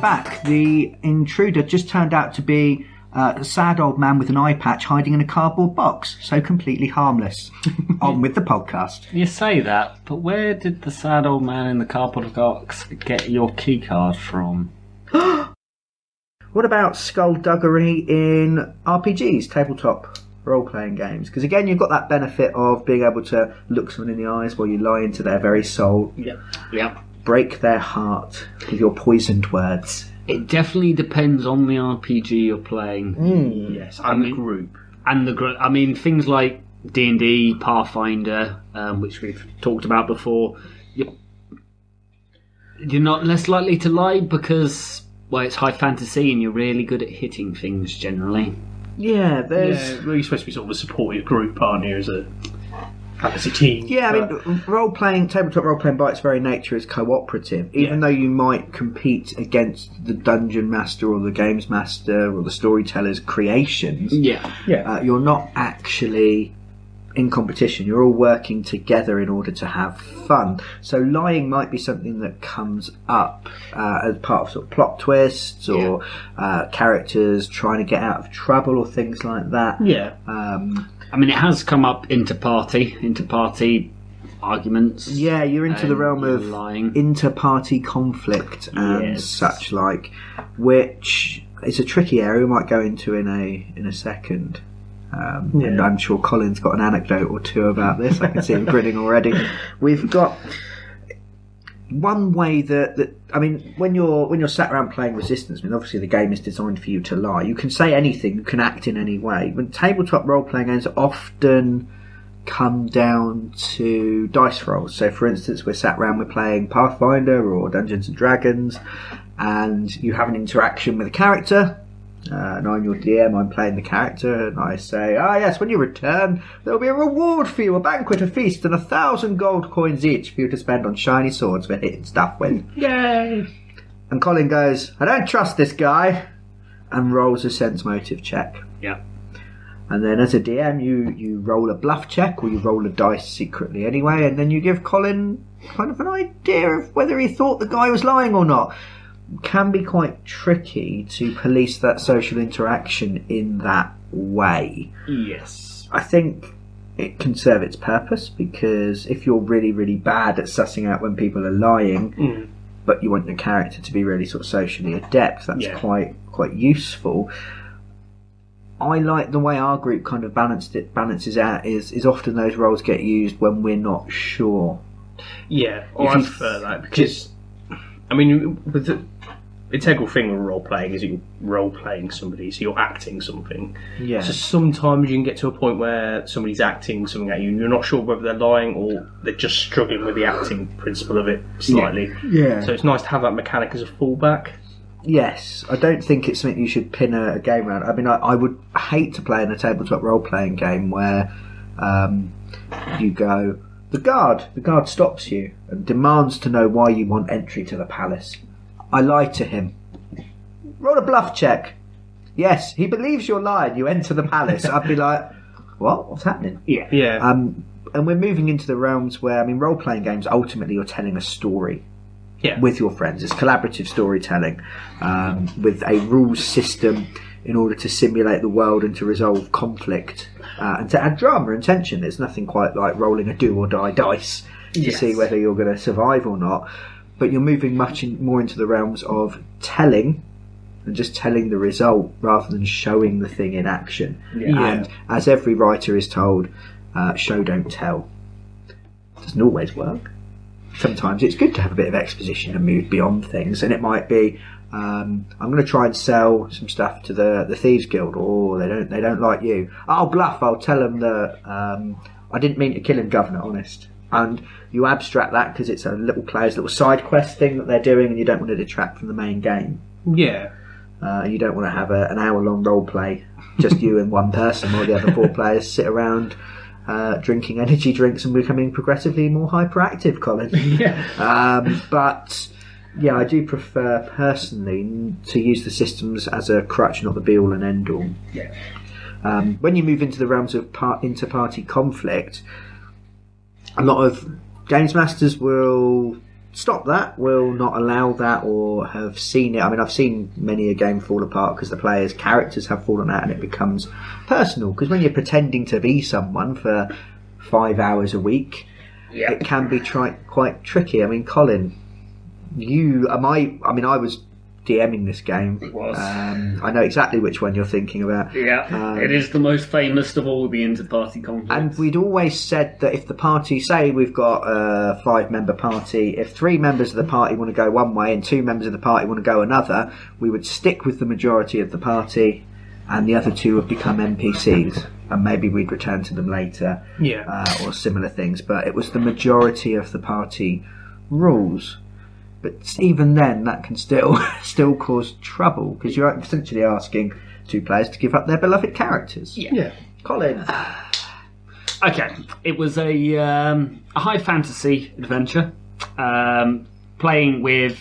back. The intruder just turned out to be a sad old man with an eye patch hiding in a cardboard box, so completely harmless. On with the podcast. You say that, but where did the sad old man in the cardboard box get your key card from? What about Skulduggery in RPGs, tabletop role-playing games? Because again, you've got that benefit of being able to look someone in the eyes while you lie into their very soul. Yep. Break their heart with your poisoned words. It definitely depends on the RPG you're playing. Yes, and the group. I mean, things like D&D, Pathfinder, which we've talked about before, you're not less likely to lie because, well, it's high fantasy and you're really good at hitting things generally. Yeah, well, you're supposed to be sort of a supportive group, aren't you, as a fantasy team? Yeah, I mean, tabletop role-playing by its very nature is cooperative. Even though you might compete against the dungeon master or the games master or the storyteller's creations, you're not actually in competition. You're all working together in order to have fun. So lying might be something that comes up as part of sort of plot twists or characters trying to get out of trouble or things like that. I mean, it has come up inter-party arguments. Yeah, you're into the realm of lying. Inter-party conflict and such like, which is a tricky area we might go into in a second. And I'm sure Colin's got an anecdote or two about this. I can see him grinning already. We've got one way that I mean, when you're sat around playing Resistance, I mean, obviously the game is designed for you to lie. You can say anything, you can act in any way. When tabletop role-playing games often come down to dice rolls. So, for instance, we're sat around, we're playing Pathfinder or Dungeons and Dragons, and you have an interaction with a character. And I'm your DM, I'm playing the character, and I say, yes, when you return, there'll be a reward for you, a banquet, a feast, and 1,000 gold coins each for you to spend on shiny swords for hitting stuff with. Yay! And Colin goes, I don't trust this guy, and rolls a sense motive check. Yeah. And then as a DM, you roll a bluff check, or you roll a dice secretly anyway, and then you give Colin kind of an idea of whether he thought the guy was lying or not. Can be quite tricky to police that social interaction in that way. Yes. I think it can serve its purpose, because if you're really, really bad at sussing out when people are lying, but you want your character to be really sort of socially adept, that's quite useful. I like the way our group kind of balances out is often those roles get used when we're not sure. Yeah, I prefer that, because I mean, with the integral thing with role-playing is you're role-playing somebody, so you're acting something. Yeah. So sometimes you can get to a point where somebody's acting something at you and you're not sure whether they're lying or they're just struggling with the acting principle of it slightly. Yeah. So it's nice to have that mechanic as a fallback. Yes, I don't think it's something you should pin a game around. I mean, I would hate to play in a tabletop role-playing game where you go, the guard stops you and demands to know why you want entry to the palace. I lie to him. Roll a bluff check. Yes, he believes you're lying. You enter the palace. I'd be like, what? What's happening? Yeah. And we're moving into the realms where, I mean, role-playing games, ultimately you're telling a story with your friends. It's collaborative storytelling with a rules system in order to simulate the world and to resolve conflict and to add drama and tension. There's nothing quite like rolling a do or die dice to see whether you're going to survive or not. But you're moving more into the realms of telling and just telling the result rather than showing the thing in action. And as every writer is told, show don't tell. Doesn't always work. Sometimes it's good to have a bit of exposition and move beyond things, and it might be I'm going to try and sell some stuff to the Thieves Guild. Oh, they don't like you. I'll bluff. I'll tell them that I didn't mean to kill him, Governor, honest. And you abstract that because it's a little player's little side quest thing that they're doing, and you don't want to detract from the main game. Yeah. You don't want to have an hour-long role play, just you and one person, while the other four players sit around drinking energy drinks and becoming progressively more hyperactive, Colin. But yeah, I do prefer personally to use the systems as a crutch, not the be-all and end-all. When you move into the realms of inter-party conflict, a lot of games masters will stop that, will not allow that, or have seen it. I mean, I've seen many a game fall apart because the players' characters have fallen out and it becomes personal. Because when you're pretending to be someone for 5 hours a week, it can be quite tricky. I mean, Colin, I was DMing this game. It was. I know exactly which one you're thinking about. Yeah, it is the most famous of all the inter-party conflicts. And we'd always said that if the party, say we've got a 5-member party, if 3 members of the party want to go one way and 2 members of the party want to go another, we would stick with the majority of the party and the other 2 would become NPCs. And maybe we'd return to them later, or similar things. But it was the majority of the party rules. But even then, that can still cause trouble, because you're essentially asking 2 players to give up their beloved characters. Yeah. Colin. Okay, it was a high fantasy adventure, playing with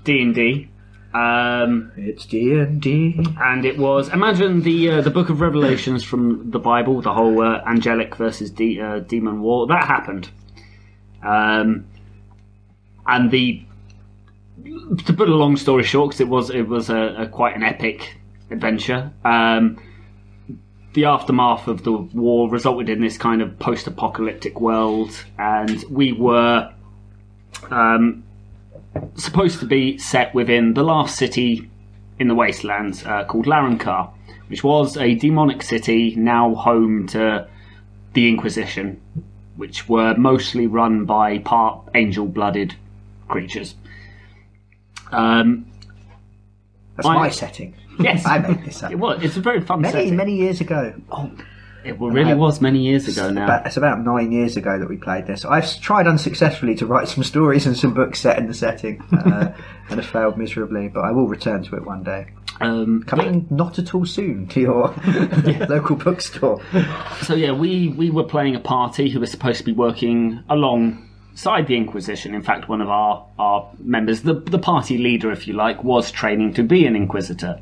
D&D. It's D&D, and it was, imagine the Book of Revelations from the Bible, the whole angelic versus demon war that happened. And to put a long story short, because it was a quite an epic adventure. The aftermath of the war resulted in this kind of post-apocalyptic world, and we were supposed to be set within the last city in the wastelands, called Larrankar, which was a demonic city now home to the Inquisition, which were mostly run by part angel-blooded creatures. That's my setting. Yes, I made this up. It's a very fun setting. Many years ago. Oh, it really was many years ago now. It's about 9 years ago that we played this. I've tried unsuccessfully to write some stories and some books set in the setting, and have failed miserably. But I will return to it one day. Coming not at all soon to your local bookstore. So we were playing a party who was supposed to be working alongside the Inquisition. In fact, one of our members, the party leader, if you like, was training to be an Inquisitor.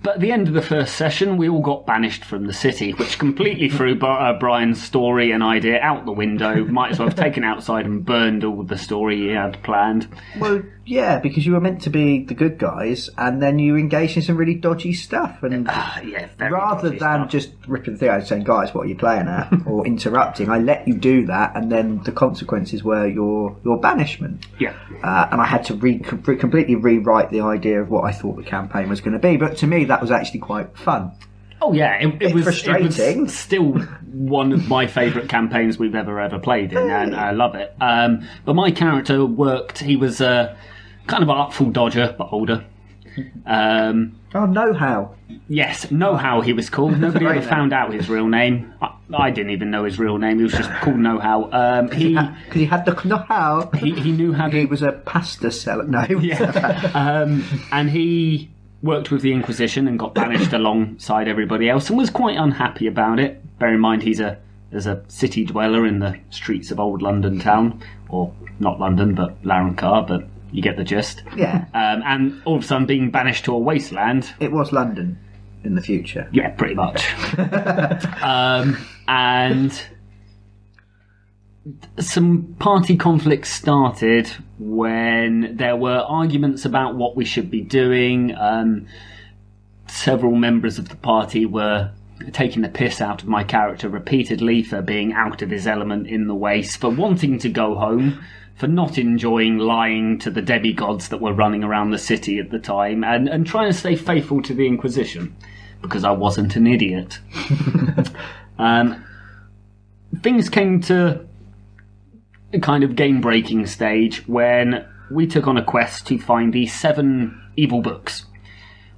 But at the end of the first session, we all got banished from the city, which completely threw Brian's story and idea out the window. Might as well have taken outside and burned all the story he had planned. Well, yeah, because you were meant to be the good guys, and then you engaged in some really dodgy stuff. And rather than just ripping the thing out and saying, guys, what are you playing at? Or interrupting, I let you do that, and then the consequences were your banishment. Yeah. And I had to completely rewrite the idea of what I thought the campaign was going to be. But to me, that was actually quite fun. Oh yeah, it was frustrating. It was still one of my favourite campaigns we've ever played in, and I love it. But my character worked. He was a kind of artful dodger, but older. Know-how. Yes, Know-how he was called. Nobody ever found out his real name. I didn't even know his real name. He was just called Know-how. Because he had the know-how. He knew how to... He was a pasta seller. No. Yeah. And he worked with the Inquisition and got banished alongside everybody else and was quite unhappy about it. Bear in mind he's a city dweller in the streets of old London town. Or not London, but Larrankar, but you get the gist. Yeah. And all of a sudden being banished to a wasteland. It was London in the future. Yeah, pretty much. And some party conflicts started when there were arguments about what we should be doing. Several members of the party were taking the piss out of my character repeatedly for being out of his element in the waste, for wanting to go home, for not enjoying lying to the demigods that were running around the city at the time, and trying to stay faithful to the Inquisition, because I wasn't an idiot. Things came to a kind of game-breaking stage when we took on a quest to find the 7 evil books,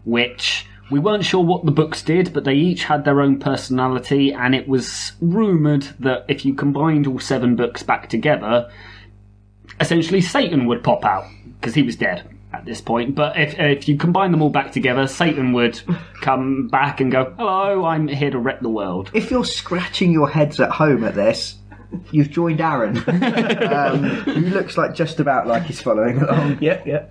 which we weren't sure what the books did, but they each had their own personality, and it was rumoured that if you combined all 7 books back together, essentially Satan would pop out, because he was dead at this point. But if you combine them all back together, Satan would come back and go, hello, I'm here to wreck the world. If you're scratching your heads at home at this, you've joined Aaron, who looks like just about like he's following along. Yeah.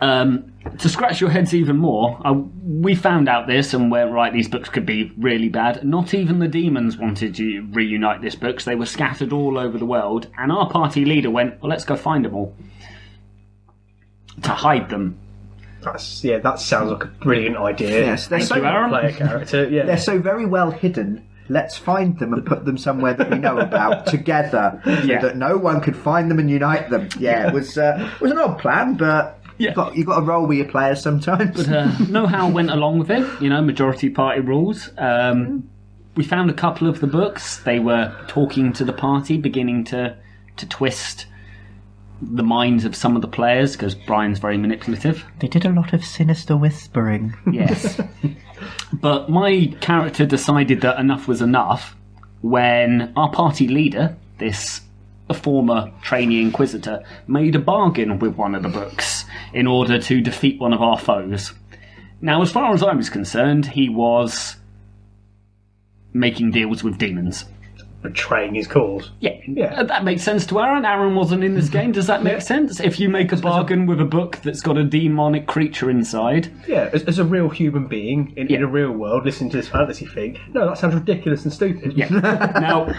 To scratch your heads even more, we found out this and went, right, these books could be really bad. Not even the demons wanted to reunite these books. They were scattered all over the world. And our party leader went, well, let's go find them all. To hide them. That sounds like a brilliant idea. Yes, they're so player character. Yeah, they're so very well hidden. Let's find them and put them somewhere that we know about together, so that no one could find them and unite them. Yeah, it was an odd plan, but you've got to roll with your players sometimes. But know how went along with it. Majority party rules. We found a couple of the books. They were talking to the party, beginning to twist the minds of some of the players, because Brian's very manipulative. They did a lot of sinister whispering. Yes. But my character decided that enough was enough when our party leader, this former trainee inquisitor, made a bargain with one of the books in order to defeat one of our foes. Now, as far as I was concerned, he was making deals with demons. Betraying his cause. Yeah. That makes sense to Aaron. Aaron wasn't in this game. Does that make sense? If you make a bargain with a book that's got a demonic creature inside. Yeah, as a real human being in a real world, listening to this fantasy thing, no, that sounds ridiculous and stupid. Yeah. Now,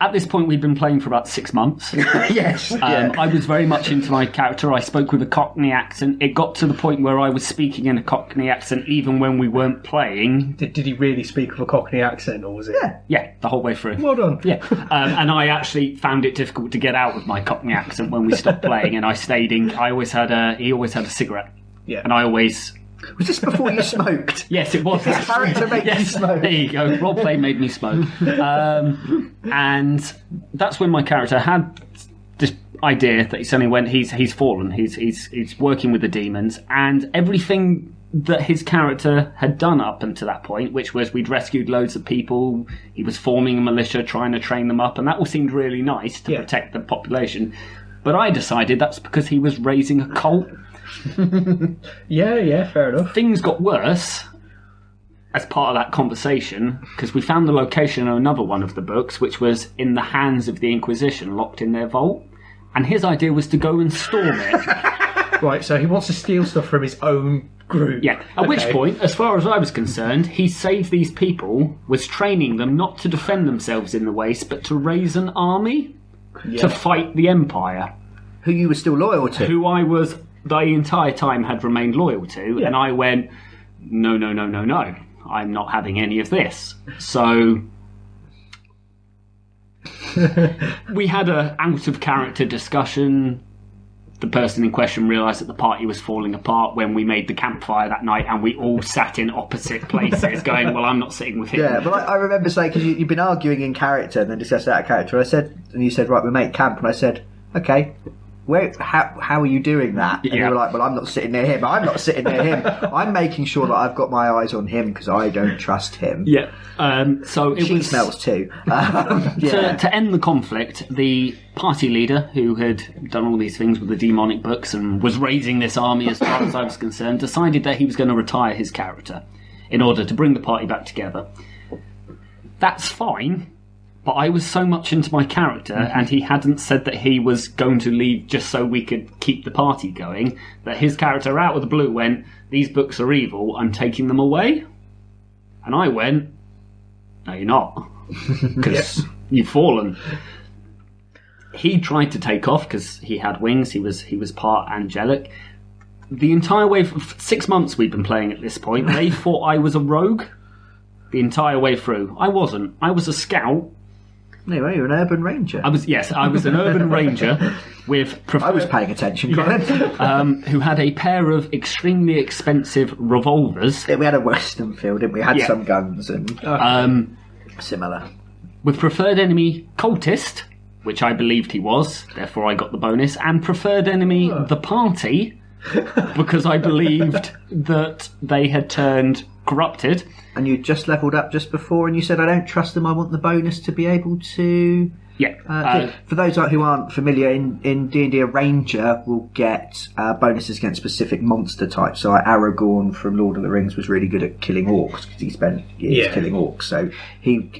at this point, we've been playing for about 6 months. Yes. I was very much into my character. I spoke with a Cockney accent. It got to the point where I was speaking in a Cockney accent even when we weren't playing. Did he really speak with a Cockney accent, or was it? Yeah, the whole way through. Well done. Yeah. And I actually found it difficult to get out of my Cockney accent when we stopped playing, and I stayed in. He always had a cigarette. Yeah. And I always... Was this before you smoked? Yes, it was. His character made you smoke. There you go. Roleplay made me smoke. And that's when my character had this idea that he suddenly went, he's fallen. He's working with the demons. And everything that his character had done up until that point, which was we'd rescued loads of people, he was forming a militia, trying to train them up, and that all seemed really nice to protect the population. But I decided that's because he was raising a cult. Yeah, fair enough. Things got worse as part of that conversation because we found the location of another one of the books, which was in the hands of the Inquisition, locked in their vault, and his idea was to go and storm it. Right, so he wants to steal stuff from his own group. Yeah, at which point, as far as I was concerned, he saved these people, was training them not to defend themselves in the waste, but to raise an army to fight the Empire. Who you were still loyal to. Who I was... the entire time had remained loyal to, and I went, no, I'm not having any of this. So we had a out-of-character discussion. The person in question realised that the party was falling apart when we made the campfire that night, and we all sat in opposite places going, well, I'm not sitting with him. Yeah, but I remember saying, because you've been arguing in character and then discussed out of character, and you said, right, we make camp, and I said, okay, how are you doing that? And you were like, well, I'm not sitting near him. I'm not sitting near him. I'm making sure that I've got my eyes on him because I don't trust him. Yeah. So it she smells too. To end the conflict, the party leader, who had done all these things with the demonic books and was raising this army as far as I was concerned, decided that he was going to retire his character in order to bring the party back together. That's fine. But I was so much into my character, and he hadn't said that he was going to leave just so we could keep the party going, that his character out of the blue went, these books are evil, I'm taking them away. And I went, no, you're not. Because you've fallen. He tried to take off because he had wings, he was part angelic. The entire way, for 6 months we've been playing at this point, they thought I was a rogue the entire way through. I wasn't. I was a scout. Anyway, you're an urban ranger. I was an urban ranger with... I was paying attention, Colin. Who had a pair of extremely expensive revolvers. We had a Western field, didn't we? Had some guns and similar. With preferred enemy cultist, which I believed he was, therefore I got the bonus, and preferred enemy the party, because I believed that they had turned corrupted. And you just levelled up just before, and you said, I don't trust them, I want the bonus to be able to... Yeah. For those who aren't familiar, in D&D, a ranger will get bonuses against specific monster types. So like Aragorn from Lord of the Rings was really good at killing orcs, because he spent years killing orcs. So he,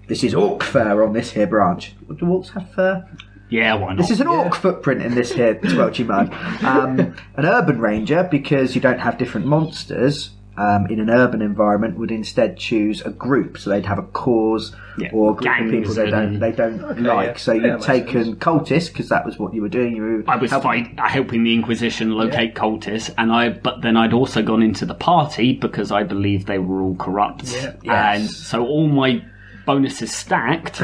this is orc fur on this here branch. Do orcs have fur? Yeah, why not? This is an orc footprint in this here squelchy mud. An urban ranger, because you don't have different monsters in an urban environment, would instead choose a group. So they'd have a cause or a group of people they don't like. So you'd taken cultists, because that was what you were doing. I was helping the Inquisition locate cultists, but then I'd also gone into the party because I believed they were all corrupt. Yeah. And so all my bonuses stacked.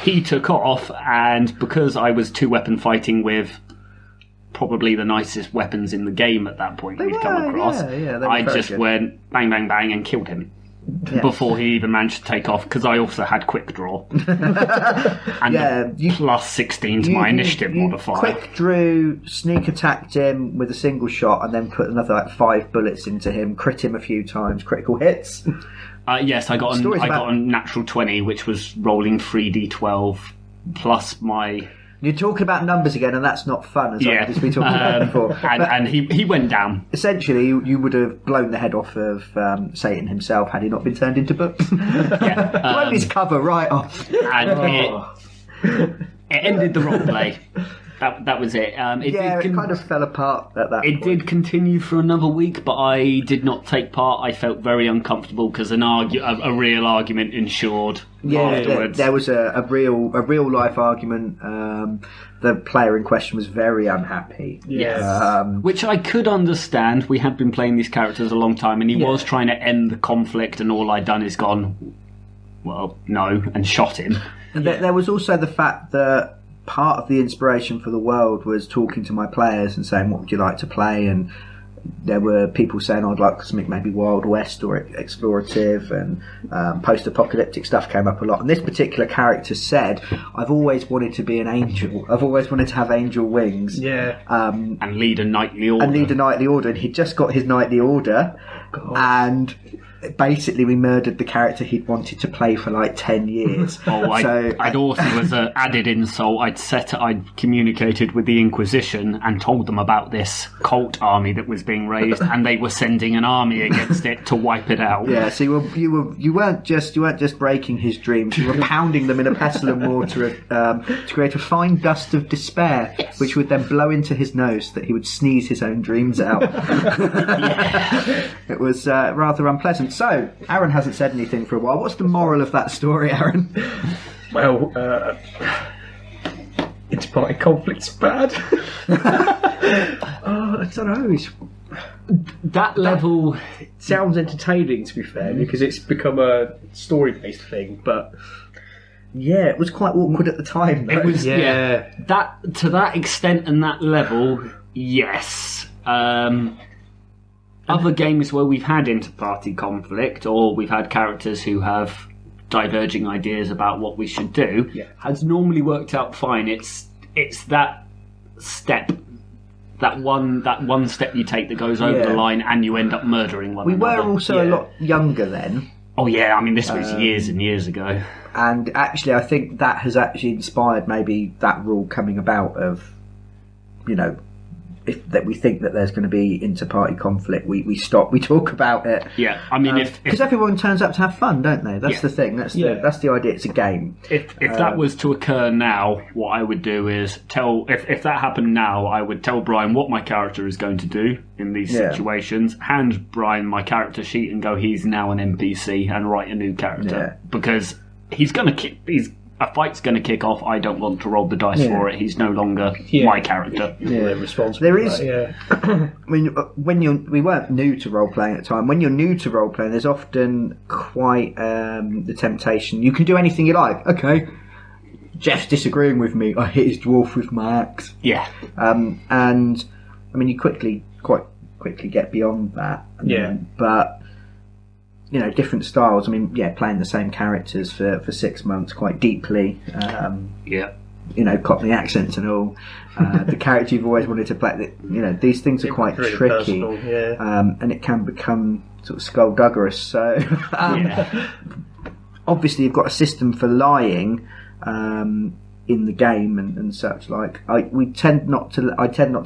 He took off, and because I was 2-weapon fighting with probably the nicest weapons in the game at that point we've come across, I just went bang, bang, bang and killed him before he even managed to take off, because I also had quick draw and plus 16 to my initiative modifier. Quick drew, sneak attacked him with a single shot, and then put another 5 bullets into him, crit him a few times, critical hits. Yes, I got a natural 20, which was rolling 3d12 plus my... You're talking about numbers again, and that's not fun, as I've just been talking about before. And he went down. Essentially, you would have blown the head off of Satan himself had he not been turned into books. Blown his cover right off. And it ended the roleplay. That was it. It kind of fell apart at that point. It did continue for another week, but I did not take part. I felt very uncomfortable because a real argument ensured afterwards. There was a real life argument. The player in question was very unhappy. Yes. Which I could understand. We had been playing these characters a long time, and he was trying to end the conflict, and all I'd done is gone, well, no, and shot him. There was also the fact that part of the inspiration for the world was talking to my players and saying, what would you like to play? And there were people saying, I'd like something maybe Wild West or explorative, and post-apocalyptic stuff came up a lot. And this particular character said, I've always wanted to be an angel. I've always wanted to have angel wings. And lead a knightly order. And he'd just got his knightly order. God. And basically we murdered the character he'd wanted to play for like 10 years. I'd also, as an added insult, I'd communicated with the Inquisition and told them about this cult army that was being raised, and they were sending an army against it to wipe it out. Yeah, so you weren't just breaking his dreams, you were pounding them in a pestle and mortar to create a fine dust of despair, which would then blow into his nose so that he would sneeze his own dreams out. It was rather unpleasant. So, Aaron hasn't said anything for a while. What's the moral of that story, Aaron? Well, interparty conflict's bad. I don't know. That level sounds entertaining, to be fair, because it's become a story-based thing. But yeah, it was quite awkward at the time. Though. It was that to that extent and that level. Yes. Other games where we've had inter-party conflict, or we've had characters who have diverging ideas about what we should do, has normally worked out fine. It's that step, that one step you take that goes over the line, and you end up murdering one another. We were also a lot younger then. Oh yeah, I mean this was years and years ago. And actually, I think that has actually inspired maybe that rule coming about of, that we think that there's going to be inter-party conflict, we stop, we talk about it. Yeah, I mean, because everyone turns up to have fun, don't they? That's the thing. That's the idea. It's a game. If that was to occur now, what I would do is if that happened now, I would tell Brian what my character is going to do in these situations, hand Brian my character sheet, and go, he's now an NPC, and write a new character because a fight's going to kick off. I don't want to roll the dice for it. He's no longer my character. Responsible. There is. I mean, we weren't new to role playing at the time. When you're new to role playing, there's often quite the temptation. You can do anything you like. Okay, Jeff's disagreeing with me. I hit his dwarf with my axe. Yeah. And I mean, you quite quickly get beyond that. But different styles. I mean, playing the same characters for 6 months quite deeply. Cockney accents and all. The character you've always wanted to play. These things are quite tricky, personal, and it can become sort of skulduggerous. So, obviously, you've got a system for lying in the game and such. Like, I tend not to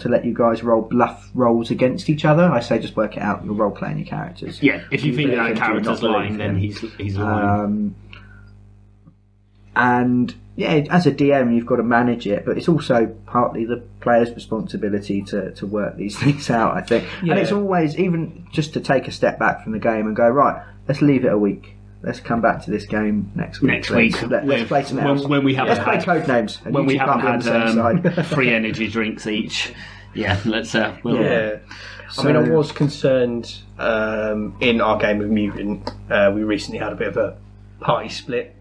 let you guys roll bluff rolls against each other. I say just work it out. You're role playing your characters. Yeah, if you think that character's lying, then he's lying. And yeah, as a DM, you've got to manage it, but it's also partly the player's responsibility to work these things out, I think. Yeah. And it's always, even just to take a step back from the game and go, right, let's leave it a week. Let's come back to this game next week. Let's play something else. When we haven't let's play code names. When we haven't had 3 energy drinks each. Yeah, let's. Yeah. So, I mean, I was concerned in our game of Mutant. We recently had a bit of a party split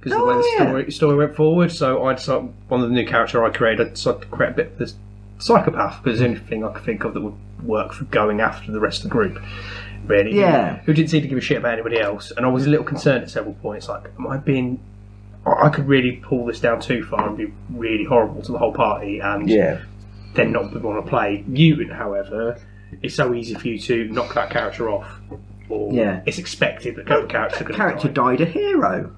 because of the way the story went forward. So I decided one of the new character I created, I decided to create a bit of this psychopath because there's anything I could think of that would work for going after the rest of the group. Really, who didn't seem to give a shit about anybody else, and I was a little concerned at several points. Like, am I being? I could really pull this down too far and be really horrible to the whole party, and then not want to play. Mutant, however, it's so easy for you to knock that character off, or it's expected that the character died a hero.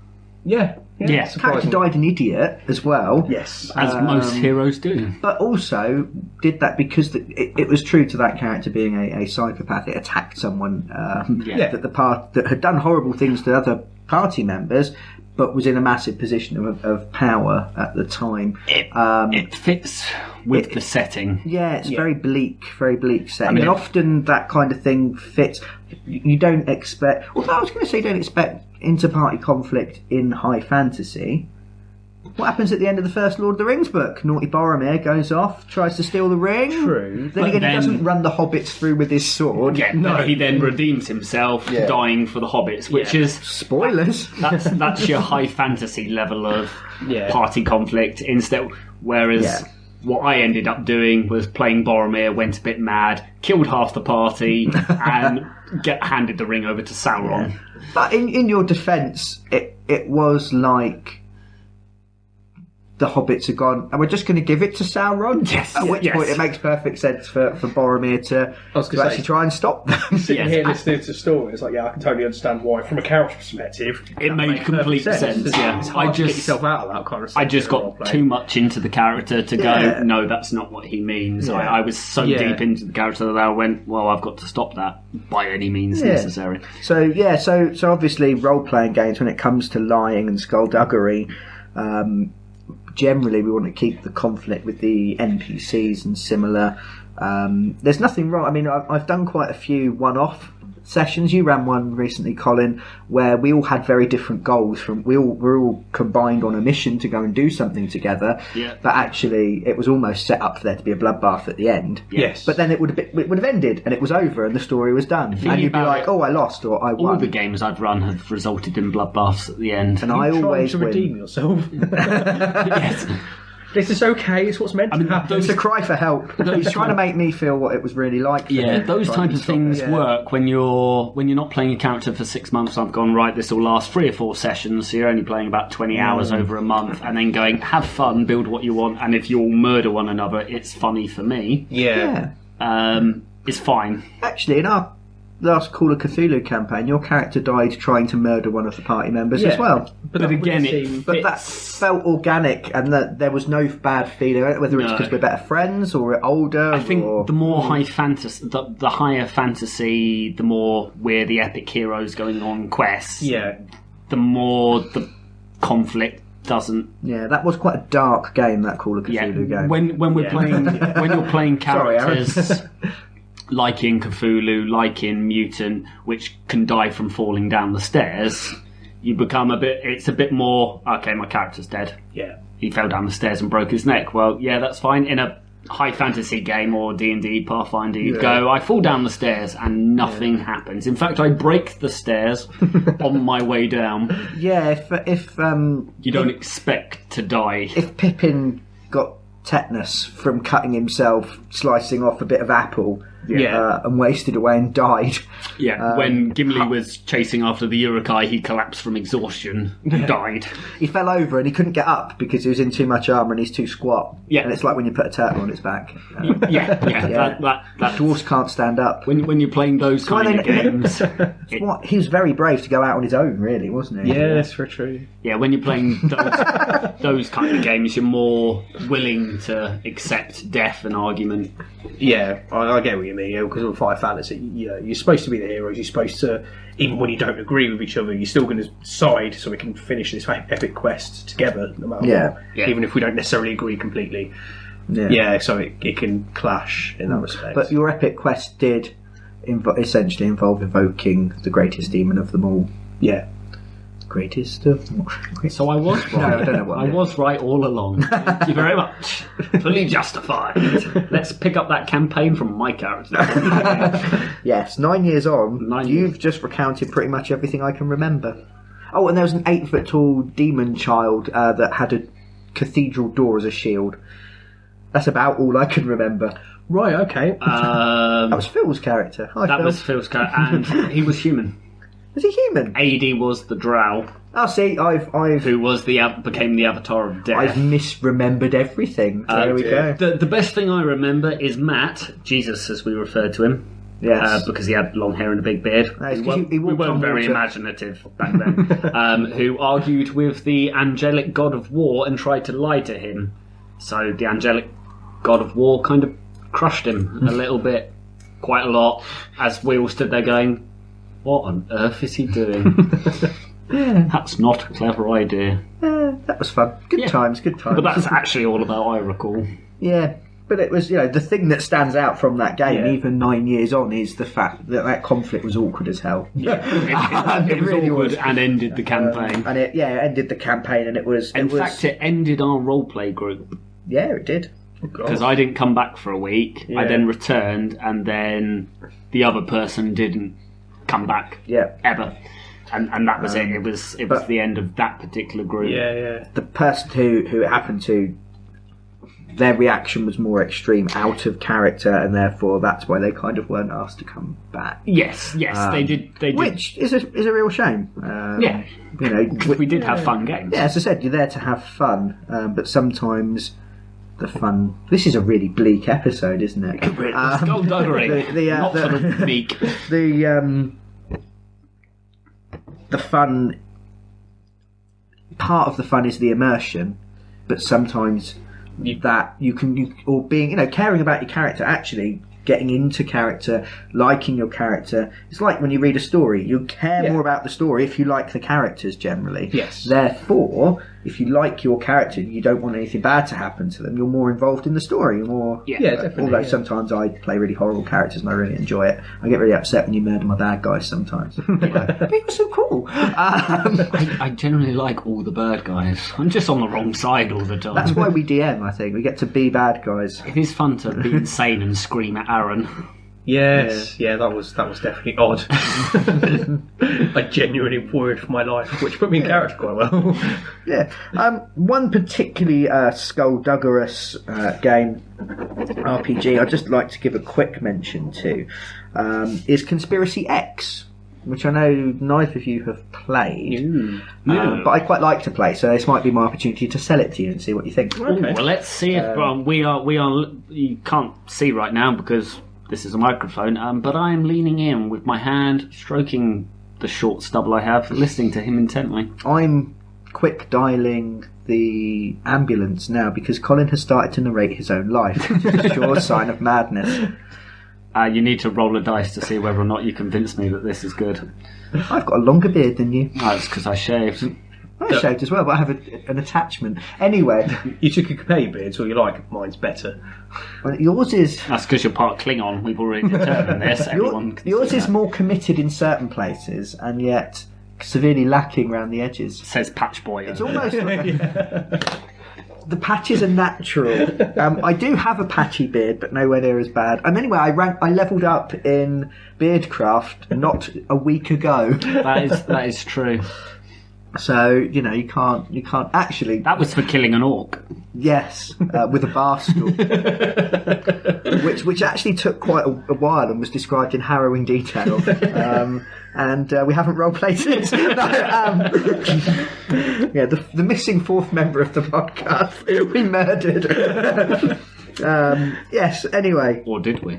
Yeah. The character died an idiot as well. Yes, as most heroes do. But also did that because it was true to that character being a psychopath. It attacked someone that had done horrible things to other party members, but was in a massive position of power at the time. It fits with the setting. Yeah, it's very bleak setting. I mean, and often that kind of thing fits. You don't expect... Although I was going to say you don't expect inter-party conflict in high fantasy. What happens at the end of the first Lord of the Rings book? Naughty Boromir goes off, tries to steal the ring. True. Then he doesn't run the hobbits through with his sword. Yeah, no. He then redeems himself, dying for the hobbits, which is... Spoilers. That's your high fantasy level of party conflict. Whereas what I ended up doing was playing Boromir, went a bit mad, killed half the party, and handed the ring over to Sauron. Yeah. But in your defence, it was like... the hobbits are gone, and we're just going to give it to Sauron. Yes. At which point it makes perfect sense for Boromir to actually try and stop them. Sitting here listening to the story, it's like, I can totally understand why, from a character perspective, it made complete sense. Yeah, it's hard to get yourself out of that kind of. I just got too much into the character to go, no, that's not what he means. Yeah. I was so deep into the character that I went, well, I've got to stop that by any means necessary. So obviously role-playing games, when it comes to lying and skullduggery, generally we want to keep the conflict with the NPCs and similar. There's nothing wrong. I mean, I've done quite a few one-off sessions. You ran one recently, Colin, where we all had very different goals. We were all combined on a mission to go and do something together. Yeah. But actually, it was almost set up for there to be a bloodbath at the end. Yes. But then it would have ended, and it was over, and the story was done. And you'd be like, "Oh, I lost," or "I won." All the games I've run have resulted in bloodbaths at the end, and I always trying to redeem yourself. Yes. This is okay. It's what's meant to happen. It's a cry for help. He's trying to make me feel what it was really like. Those type of things work when you're not playing a character for 6 months. I've gone, right, this will last 3 or 4 sessions, so you're only playing about 20 hours over a month, and then going, have fun, build what you want, and if you all murder one another, it's funny for me. It's fine. Actually, in our last Call of Cthulhu campaign, your character died trying to murder one of the party members as well. But again, that felt organic, and that there was no bad feeling, whether it's because we're better friends or we're older. I think the more high fantasy, the higher fantasy, the more we're the epic heroes going on quests. Yeah. The more the conflict doesn't. Yeah, that was quite a dark game, that Call of Cthulhu game. When we're playing, when you're playing characters. Like in Cthulhu, like in Mutant, which can die from falling down the stairs, you become it's a bit more, okay, my character's dead. Yeah. He fell down the stairs and broke his neck. Well, yeah, that's fine. In a high fantasy game or D&D, Pathfinder, you go, I fall down the stairs and nothing happens. In fact, I break the stairs on my way down. Yeah, if you don't expect to die. If Pippin got tetanus from cutting himself, slicing off a bit of apple... and wasted away and died. Yeah, when Gimli was chasing after the Uruk-hai, he collapsed from exhaustion and died. He fell over and he couldn't get up because he was in too much armour and he's too squat. Yeah. And it's like when you put a turtle on its back. That dwarves can't stand up. When you're playing those kind of games... he was very brave to go out on his own, really, wasn't he? Yeah, that's for true. Yeah, when you're playing those kind of games, you're more willing to accept death and argument Yeah, I get what you mean. Because of Fire Fantasy, you're supposed to be the heroes. You're supposed to, even when you don't agree with each other, you're still going to side so we can finish this epic quest together, no matter what. Yeah. Even if we don't necessarily agree completely. Yeah, so it can clash in that respect. But your epic quest did essentially involve evoking the greatest demon of them all. Yeah. Greatest of them all. So I was right. No, I don't know what I was right all along. Thank you very much. Fully justified. Let's pick up that campaign from my character. Yes, 9 years on, you've just recounted pretty much everything I can remember. Oh, and there was an 8-foot tall demon child that had a cathedral door as a shield. That's about all I can remember. Right, okay. That was Phil's character. Hi, that Phil. was Phil's character, and he was human. Was he human? AD was the drow. Oh, see, I've who was became the avatar of death. I've misremembered everything. There we go. The best thing I remember is Matt, Jesus as we referred to him. Yes, because he had long hair and a big beard. We weren't very imaginative back then. Who argued with the angelic god of war and tried to lie to him. So the angelic god of war kind of crushed him a little bit, quite a lot, as we all stood there going, what on earth is he doing? That's not a clever idea. That was fun. Good times. But that's actually all about I recall. Yeah, but it was, the thing that stands out from that game, even 9 years on, is the fact that conflict was awkward as hell. Yeah, it was really awkward and ended the campaign. And it ended the campaign, and it was... In fact, it ended our roleplay group. Yeah, it did. Because I didn't come back for a week. I then returned, and then the other person didn't come back ever. And that was it. It was the end of that particular group. Yeah. The person who it happened to, their reaction was more extreme, out of character, and therefore that's why they kind of weren't asked to come back. Yes, they did. Which is a real shame. We did have fun games. Yeah, as I said, you're there to have fun, but sometimes the fun... This is a really bleak episode, isn't it? Skulduggery. Not for the meek. The fun... Part of the fun is the immersion, but sometimes caring about your character, actually getting into character, liking your character. It's like when you read a story, you care more about the story if you like the characters generally. Yes. Therefore, if you like your character and you don't want anything bad to happen to them, you're more involved in the story. You're more... definitely. Although sometimes I play really horrible characters and I really enjoy it. I get really upset when you murder my bad guys sometimes. People are so cool. I generally like all the bad guys. I'm just on the wrong side all the time. That's why we DM, I think. We get to be bad guys. It is fun to be insane and scream at Aaron. Yes, that was definitely odd. I genuinely worried for my life, which put me in character quite well. Yeah. One particularly skullduggerous game, RPG, I'd just like to give a quick mention to, is Conspiracy X, which I know neither of you have played, but I quite like to play, so this might be my opportunity to sell it to you and see what you think. Okay. Well, let's see if we are. You can't see right now because this is a microphone, but I am leaning in with my hand, stroking the short stubble I have, listening to him intently. I'm quick dialing the ambulance now because Colin has started to narrate his own life, which is a sure sign of madness. You need to roll a dice to see whether or not you convince me that this is good. I've got a longer beard than you. No, it's because I shaved. I shaved as well, but I have an attachment. Anyway. You took a compare beard, so you like mine's better. Well, yours is... That's because you're part Klingon. We've already determined this. Yours is more committed in certain places, and yet severely lacking around the edges. It says Patch Boy. It's almost like... The patches are natural. I do have a patchy beard, but nowhere near as bad. And anyway, I levelled up in Beardcraft not a week ago. That is true. So you can't actually. That was for killing an orc. Yes, with a bar stool, which actually took quite a while and was described in harrowing detail. And we haven't roleplayed since. The missing fourth member of the podcast we murdered. Yes. Anyway, or did we?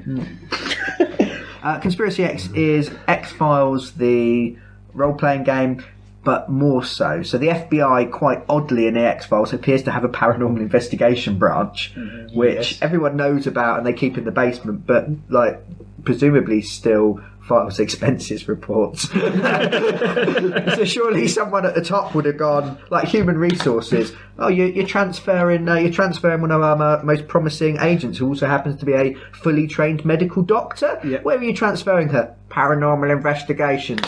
Conspiracy X is X-Files, the role-playing game. but more so. So the FBI, quite oddly in the X-Files, appears to have a paranormal investigation branch, which everyone knows about and they keep in the basement, but like presumably still files expenses reports. So surely someone at the top would have gone, like human resources, oh, you're transferring one of our most promising agents who also happens to be a fully trained medical doctor. Where are you transferring her? Paranormal investigations.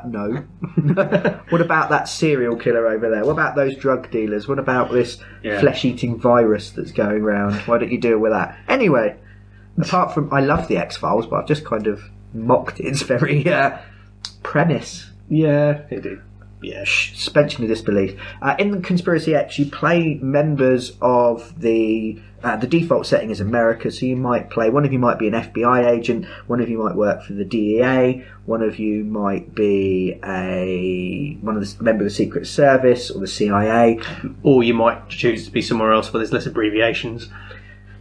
No. What about that serial killer over there? What about those drug dealers? What about this flesh-eating virus that's going around? Why don't you deal with that? Anyway, apart from, I love the X-Files, but I've just kind of mocked its very premise. Yeah, it did. Yeah, suspension of disbelief. In the Conspiracy X, you play members of the default setting is America, so you might play, one of you might be an FBI agent, one of you might work for the DEA, one of you might be a member of the Secret Service or the CIA, or you might choose to be somewhere else where there's less abbreviations.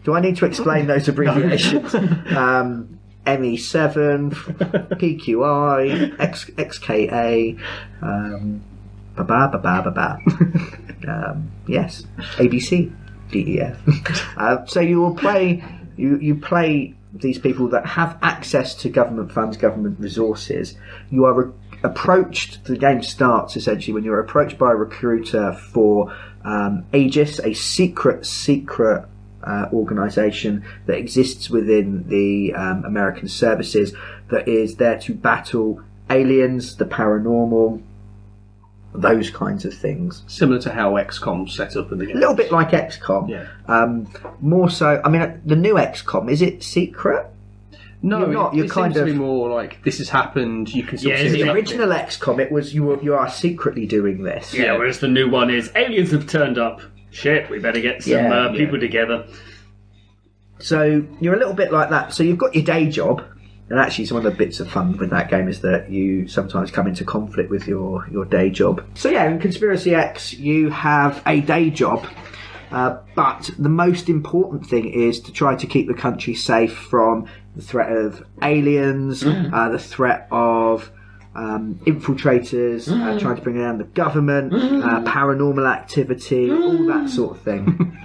Do I need to explain those abbreviations? ME7, PQI, XKA, yes, ABC, DEF. So you will play. You play these people that have access to government funds, government resources. You are approached. The game starts essentially when you're approached by a recruiter for Aegis, a secret organisation that exists within the American services that is there to battle aliens, the paranormal, those kinds of things. Similar to how XCOM's set up in the game. A little bit like XCOM. Yeah. More so, I mean, the new XCOM, is it secret? No, you're not. You're it kind seems of to be more like this has happened. You can sort of in see the it. original XCOM, it was you are secretly doing this. Yeah, whereas the new one is aliens have turned up. Shit, we better get some people together. So you're a little bit like that. So you've got your day job, and actually some of the bits of fun with that game is that you sometimes come into conflict with your day job. So yeah, in Conspiracy X, you have a day job, but the most important thing is to try to keep the country safe from the threat of aliens, the threat of infiltrators trying to bring down the government, paranormal activity, all that sort of thing.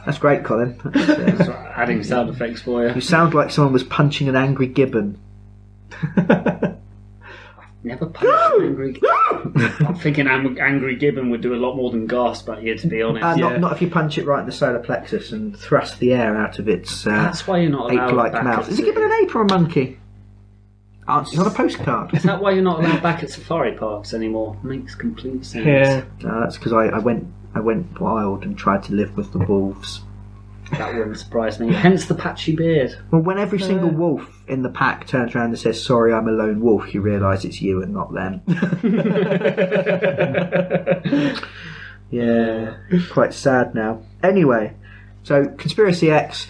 That's great, Colin. That's, adding sound effects for you. You sound like someone was punching an angry gibbon. Never punched an angry gibbon. I'm thinking angry gibbon would do a lot more than gasp at you, to be honest. Not if you punch it right in the solar plexus and thrust the air out of its that's why you're not allowed ape-like back mouth. Is a gibbon an ape or a monkey? Answer's on a postcard. Is that why you're not allowed back at safari parks anymore? Makes complete sense. Yeah. That's because I went wild and tried to live with the wolves. That wouldn't surprise me. Hence the patchy beard. Well, when every single wolf in the pack turns around and says, "Sorry, I'm a lone wolf," you realise it's you and not them. Yeah, quite sad now. Anyway, so Conspiracy X,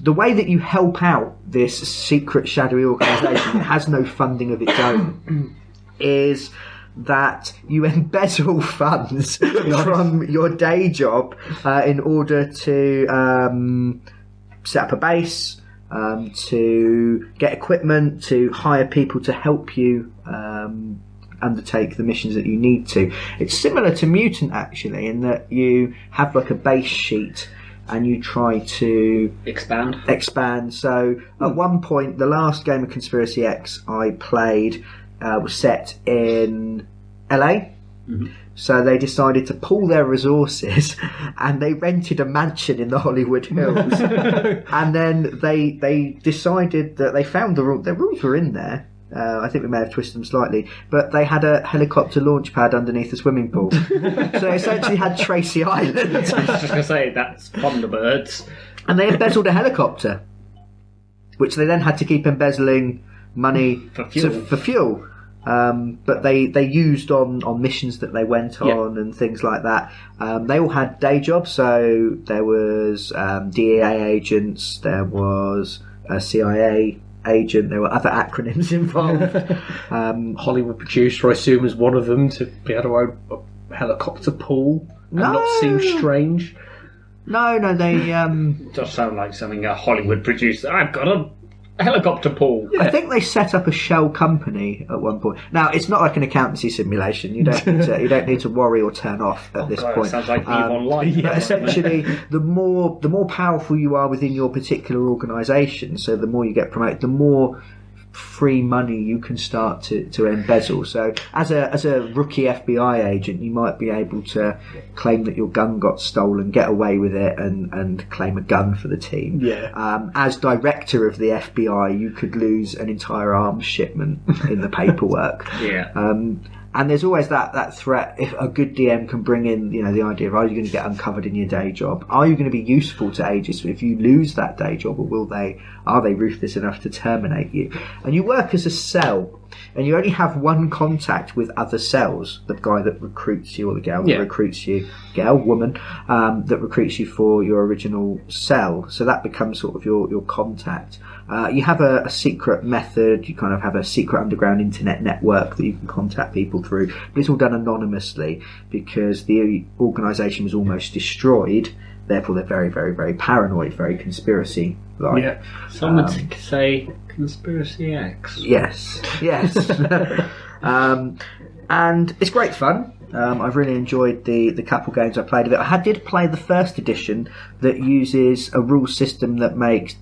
the way that you help out this secret shadowy organisation that has no funding of its own is that you embezzle funds from your day job in order to set up a base, to get equipment, to hire people to help you undertake the missions that you need to. It's similar to Mutant, actually, in that you have like a base sheet and you try to expand. So at one point, the last game of Conspiracy X I played was set in LA. Mm-hmm. So they decided to pool their resources and they rented a mansion in the Hollywood Hills. And then they decided that they found the rules were in there. I think we may have twisted them slightly, but they had a helicopter launch pad underneath the swimming pool. So they essentially had Tracy Island. I was just going to say, that's Thunderbirds. And they embezzled a helicopter, which they then had to keep embezzling money for fuel. But they used on missions that they went on and things like that. They all had day jobs, so there was DEA agents, there was a CIA agent, there were other acronyms involved. Hollywood producer, I assume, was one of them, to be able to own a helicopter pool and not seem strange. No, they does sound like something a Hollywood producer. I've got a helicopter pool. I think they set up a shell company at one point. Now, it's not like an accountancy simulation. You don't need to worry or turn off at this point. Sounds like EVE Online. But essentially, the more powerful you are within your particular organisation, so the more you get promoted, the more free money you can start to embezzle. So as a rookie FBI agent, you might be able to claim that your gun got stolen, get away with it, and claim a gun for the team. As director of the FBI, you could lose an entire arms shipment in the paperwork. And there's always that threat. If a good DM can bring in, the idea of, are you going to get uncovered in your day job? Are you going to be useful to agents if you lose that day job, or are they ruthless enough to terminate you? And you work as a cell, and you only have one contact with other cells. The guy that recruits you, or the girl that recruits you, woman, that recruits you for your original cell. So that becomes sort of your contact. You have a secret method. You kind of have a secret underground internet network that you can contact people through. But it's all done anonymously because the organisation was almost destroyed. Therefore, they're very, very, very paranoid, very conspiracy-like. Some would say Conspiracy X. Yes. And it's great fun. I've really enjoyed the couple games I played of it. I did play the first edition that uses a rule system that makes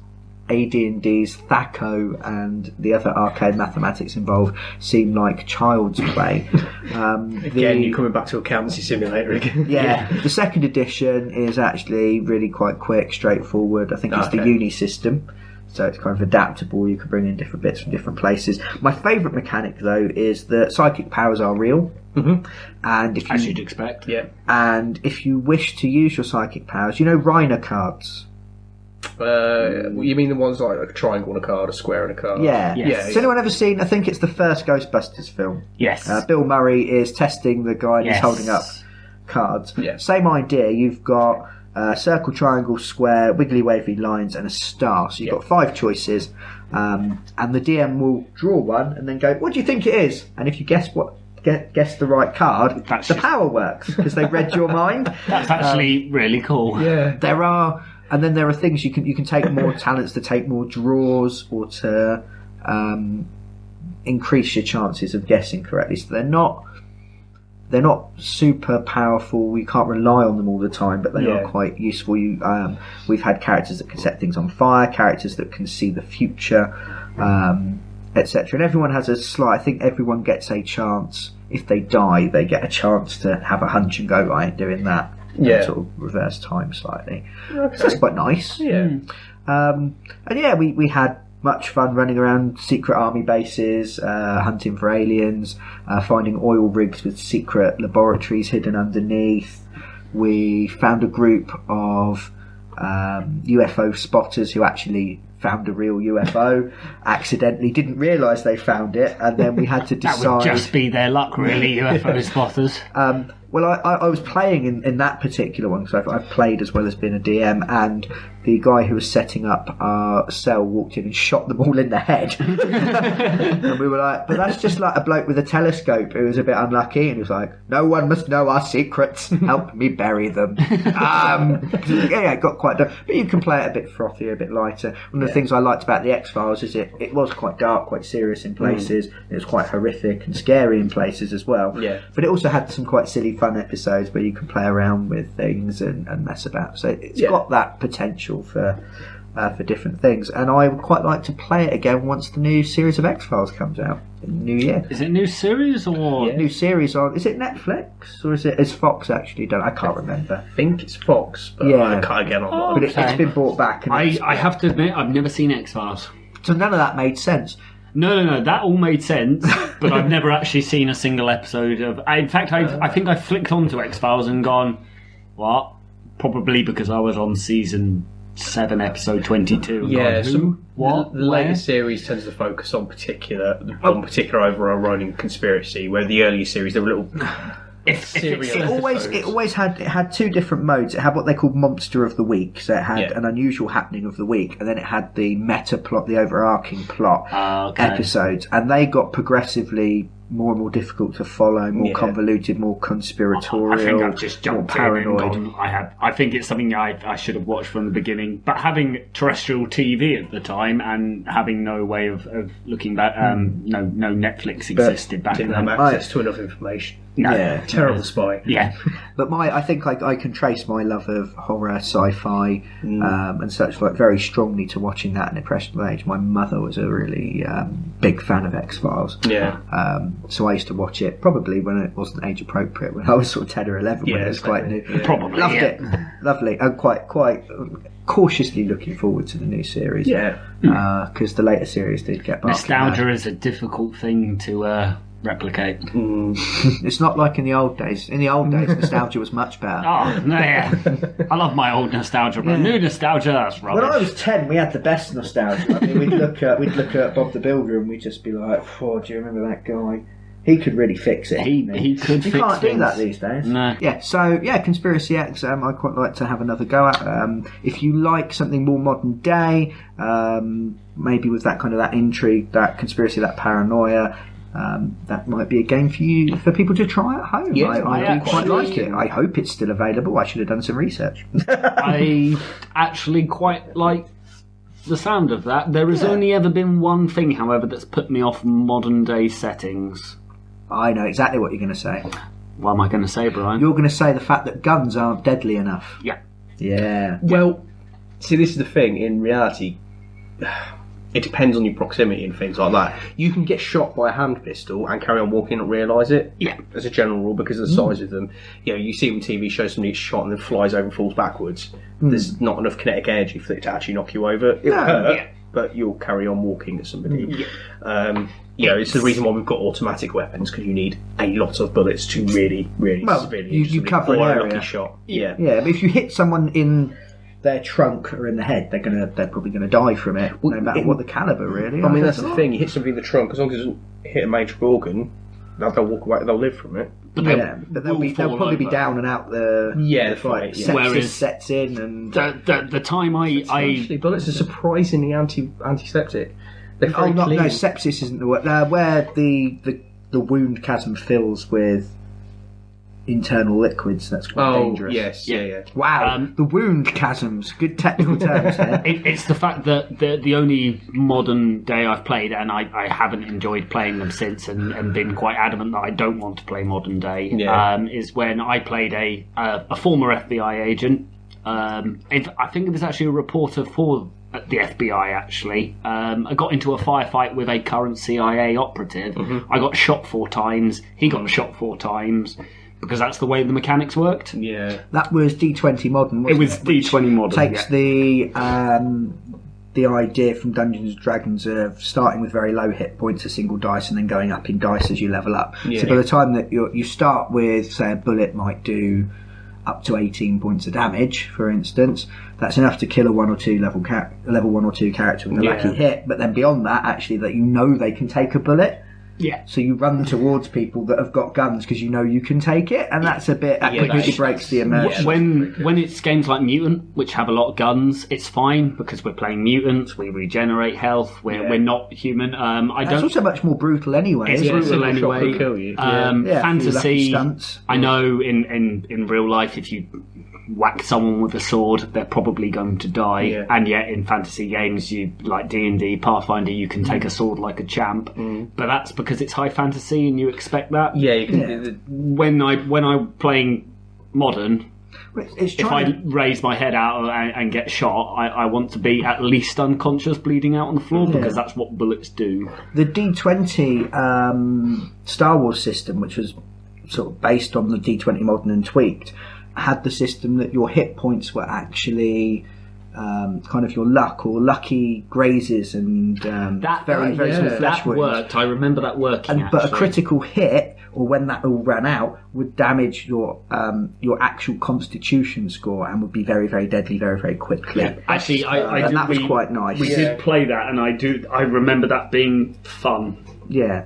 AD&D's THACO and the other arcade mathematics involved seem like child's play. Again, you're coming back to accountancy simulator again. The second edition is actually really quite quick, straightforward. I think it's the uni system, so it's kind of adaptable. You can bring in different bits from different places. My favourite mechanic, though, is that psychic powers are real. And as you'd expect. And if you wish to use your psychic powers, Reiner cards. You mean the ones like a triangle on a card, a square on a card? Has anyone ever seen, I think it's the first Ghostbusters film? Yes. Bill Murray is testing the guy and he's holding up cards. Same idea. You've got circle, triangle, square, wiggly wavy lines and a star. So you've got 5 choices, and the DM will draw one and then go, what do you think it is? And if you guess the right card, power works because they read your mind. That's actually really cool. And then there are things you can take more talents to take more draws, or to increase your chances of guessing correctly. So they're not super powerful. You can't rely on them all the time, but they are quite useful. We've had characters that can set things on fire, characters that can see the future, etc. And everyone has I think everyone gets a chance. If they die, they get a chance to have a hunch and go, right, doing that. Sort of reverse time slightly. So that's quite nice. And we had much fun running around secret army bases, hunting for aliens, finding oil rigs with secret laboratories hidden underneath. We found a group of UFO spotters who actually found a real UFO, accidentally didn't realise they found it, and then we had to decide. That would just be their luck, really, UFO spotters. Well, I was playing in that particular one, because I've played as well as been a DM, and the guy who was setting up our cell walked in and shot them all in the head. And we were like, but that's just like a bloke with a telescope who was a bit unlucky, and he was like, no one must know our secrets, help me bury them. It got quite dark, but you can play it a bit frothier, a bit lighter. One of the things I liked about the X-Files is it was quite dark, quite serious in places. It was quite horrific and scary in places as well. But it also had some quite silly fun episodes where you can play around with things and mess about. So it's got that potential for different things, and I would quite like to play it again once the new series of X-Files comes out in the new year. Is it new series or new series on? Is it Netflix or is Fox actually done? I can't remember. I think it's Fox, but I can't get on. But it's been bought back. And I have to admit, I've never seen X-Files, so none of that made sense. No, that all made sense, but I've never actually seen a single episode of. In fact, I think I flicked onto X-Files and gone, what? Probably because I was on season 7, episode 22. The later series tends to focus on particular overrunning conspiracy, where the earlier series there were little. It always had 2 different modes. It had what they called Monster of the Week, so it had an unusual happening of the week, and then it had the meta plot, the overarching plot episodes, and they got progressively more and more difficult to follow, more convoluted, more conspiratorial. I think I've just jumped more paranoid. in and gone, I think it's something I should have watched from the beginning. But having terrestrial TV at the time and having no way of looking back, no Netflix existed back then. Didn't have access to enough information. No. Yeah, Terrible spy. Yeah. But I think I can trace my love of horror, sci-fi, and such like very strongly to watching that at an impressionable age. My mother was a really big fan of X-Files. Yeah. So I used to watch it probably when it wasn't age appropriate, when I was sort of 10 or 11, when it was quite new. Yeah. Probably. Loved it. Lovely. And quite cautiously looking forward to the new series. Yeah. Because the later series did get Nostalgia is a difficult thing to replicate. It's not like in the old days. In the old days, nostalgia was much better. Oh, no, yeah. I love my old nostalgia, but new nostalgia, that's rubbish. When I was 10, we had the best nostalgia. I mean, we'd look at Bob the Builder and we'd just be like, "Oh, do you remember that guy? He could really fix it." He could fix You can't things. do that these days. No. Yeah, so, Conspiracy X, I quite like to have another go at. If you like something more modern day, maybe with that kind of that intrigue, that conspiracy, that paranoia, that might be a game for people to try at home. Yeah, I do quite like it. I hope it's still available. I should have done some research. I actually quite like the sound of that. There has only ever been one thing, however, that's put me off modern day settings. I know exactly what you're going to say. What am I going to say, Brian? You're going to say the fact that guns aren't deadly enough. Yeah. Yeah. Well, see, this is the thing. In reality, it depends on your proximity and things like that. You can get shot by a hand pistol and carry on walking and not realise it. Yeah. As a general rule, because of the size of them. You see on TV shows somebody gets shot and then flies over and falls backwards. There's not enough kinetic energy for it to actually knock you over. It'll hurt, but you'll carry on walking at somebody. It's the reason why we've got automatic weapons, because you need a lot of bullets to really, really severely you cover an area. lucky shot. Yeah, but if you hit someone in their trunk or in the head, they're probably going to die from it, no matter what the caliber, really. I mean, that's the thing. You hit somebody in the trunk, as long as it doesn't hit a major organ, they'll walk away. They'll live from it. But they'll probably be down and out the fight. Sepsis Whereas sets in, and the time Actually, bullets are surprisingly antiseptic. They're very clean. No, sepsis isn't the word. Where the wound chasm fills with internal liquids, that's quite dangerous. Yes, yeah. Wow, the wound chasms, good technical terms there. It's the fact that the only modern day I've played, and I haven't enjoyed playing them since, and been quite adamant that I don't want to play modern day, is when I played a former FBI agent. I think it was actually a reporter for the FBI, actually. I got into a firefight with a current CIA operative. I got shot 4 times. He got shot 4 times. Because that's the way the mechanics worked. Yeah, that was D20 Modern. Wasn't it was D20 Modern. Takes the idea from Dungeons and Dragons of starting with very low hit points, a single dice, and then going up in dice as you level up. Yeah. So by the time that you start with, say, a bullet might do up to 18 points of damage, for instance, that's enough to kill a 1 or 2 level 1 or 2 character with a lucky hit. But then beyond that, actually, that they can take a bullet. Yeah. So you run towards people that have got guns because you know you can take it, and that's completely breaks the immersion. When it's games like Mutant, which have a lot of guns, it's fine because we're playing mutants, we regenerate health, we're not human. It's also much more brutal anyway. It's brutal anyway. Kill you. Fantasy, I know in real life, if you whack someone with a sword, they're probably going to die, and yet in fantasy games, you like D&D, Pathfinder, you can take a sword like a champ, but that's because it's high fantasy and you expect that. You can. When I'm playing modern, if I raise my head out and get shot, I want to be at least unconscious, bleeding out on the floor, because that's what bullets do. The D20 Star Wars system, which was sort of based on the D20 Modern and tweaked, had the system that your hit points were actually kind of your luck or lucky grazes and very sort of flesh wounds. Worked. I remember that working. But a critical hit, or when that all ran out, would damage your actual Constitution score and would be very, very deadly, very, very quickly. Yeah. Actually, that was quite nice. We did play that, and I remember that being fun. Yeah.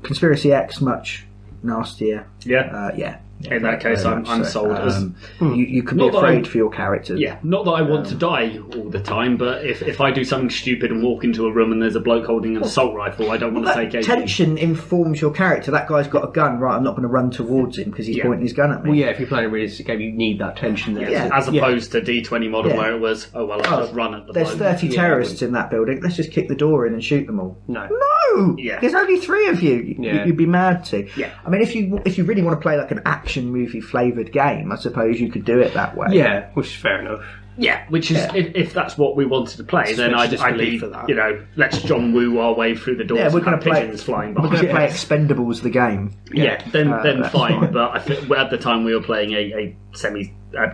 Conspiracy X, much nastier. Yeah. In that case, I'm sold. You can be afraid for your characters. Yeah, not that I want to die all the time, but if I do something stupid and walk into a room and there's a bloke holding an assault rifle, I don't want to take aim. Tension informs your character. That guy's got a gun, right? I'm not going to run towards him because he's pointing his gun at me. Well, yeah, if you're playing a realistic game, you need that tension there. Yeah. As opposed to D20 model where it was, I'll just run at the bloke. There's 30 terrorists in that building. Let's just kick the door in and shoot them all. No. Yeah. There's only 3 of you. You'd be mad to. Yeah. I mean, if you really want to play like an action movie flavoured game, I suppose you could do it that way. Yeah, which is fair enough. Yeah, which is if that's what we wanted to play, then I'd leave. Let's John Woo our way through the doors. Yeah, we're going to play pigeons flying by. We're going to play Expendables the game. Yeah, then fine. But I think at the time we were playing a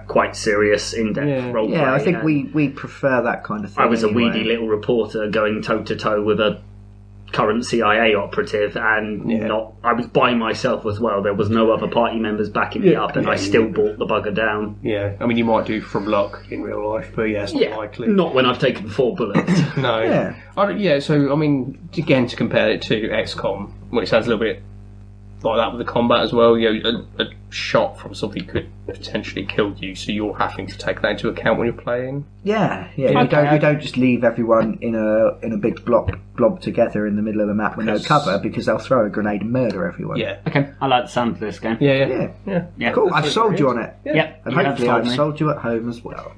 quite serious, in-depth role play. Yeah, I think we prefer that kind of thing. I was a weedy little reporter going toe to toe with a current CIA operative, and I was by myself as well. There was no other party members backing me up, and I still brought the bugger down. Yeah, I mean, you might do from luck in real life, but it's not likely. Not when I've taken 4 bullets. No. So I mean, again, to compare it to XCOM, it sounds a little bit like that with the combat as well. A shot from something could potentially kill you, so you're having to take that into account when you're playing. Yeah. You don't just leave everyone in a big blob together in the middle of the map with no cover, because they'll throw a grenade and murder everyone. Yeah. Okay, I like the sound of this game. Yeah. Cool. I've sold you on it. Yeah. And hopefully I've sold you at home as well.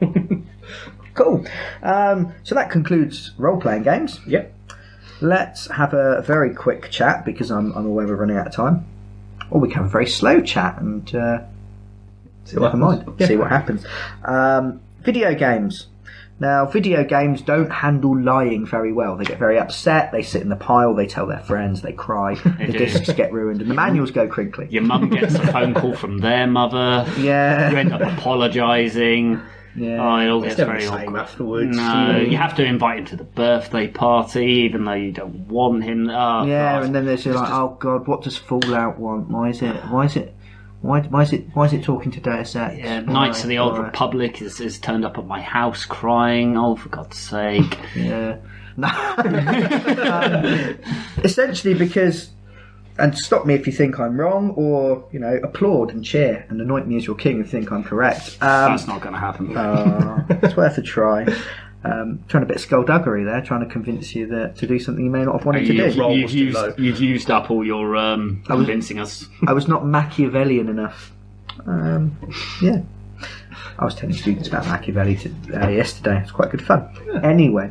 Cool. So that concludes role-playing games. Yep. Let's have a very quick chat, because I'm aware we're running out of time. Or we can have a very slow chat and see what happens. Video games. Now, video games don't handle lying very well. They get very upset, they sit in the pile, they tell their friends, they cry, the discs get ruined, and the manuals go crinkly. Your mum gets a phone call from their mother. Yeah. You end up apologising. Yeah. It all gets very awkward afterwards. No, you have to invite him to the birthday party, even though you don't want him. And then there's like, oh God, what does Fallout want? Why is it talking to Deus Ex? Yeah, Knights of the Old Republic is turned up at my house crying. Oh, for God's sake! Yeah. Essentially, because. And stop me if you think I'm wrong, or applaud and cheer and anoint me as your king if you think I'm correct. That's not going to happen. It's worth a try. Trying a bit of skullduggery there, trying to convince you to do something you may not have wanted to do. You've used up all your convincing us. I was not Machiavellian enough. Yeah. I was telling students about Machiavelli yesterday. It's quite good fun. Anyway.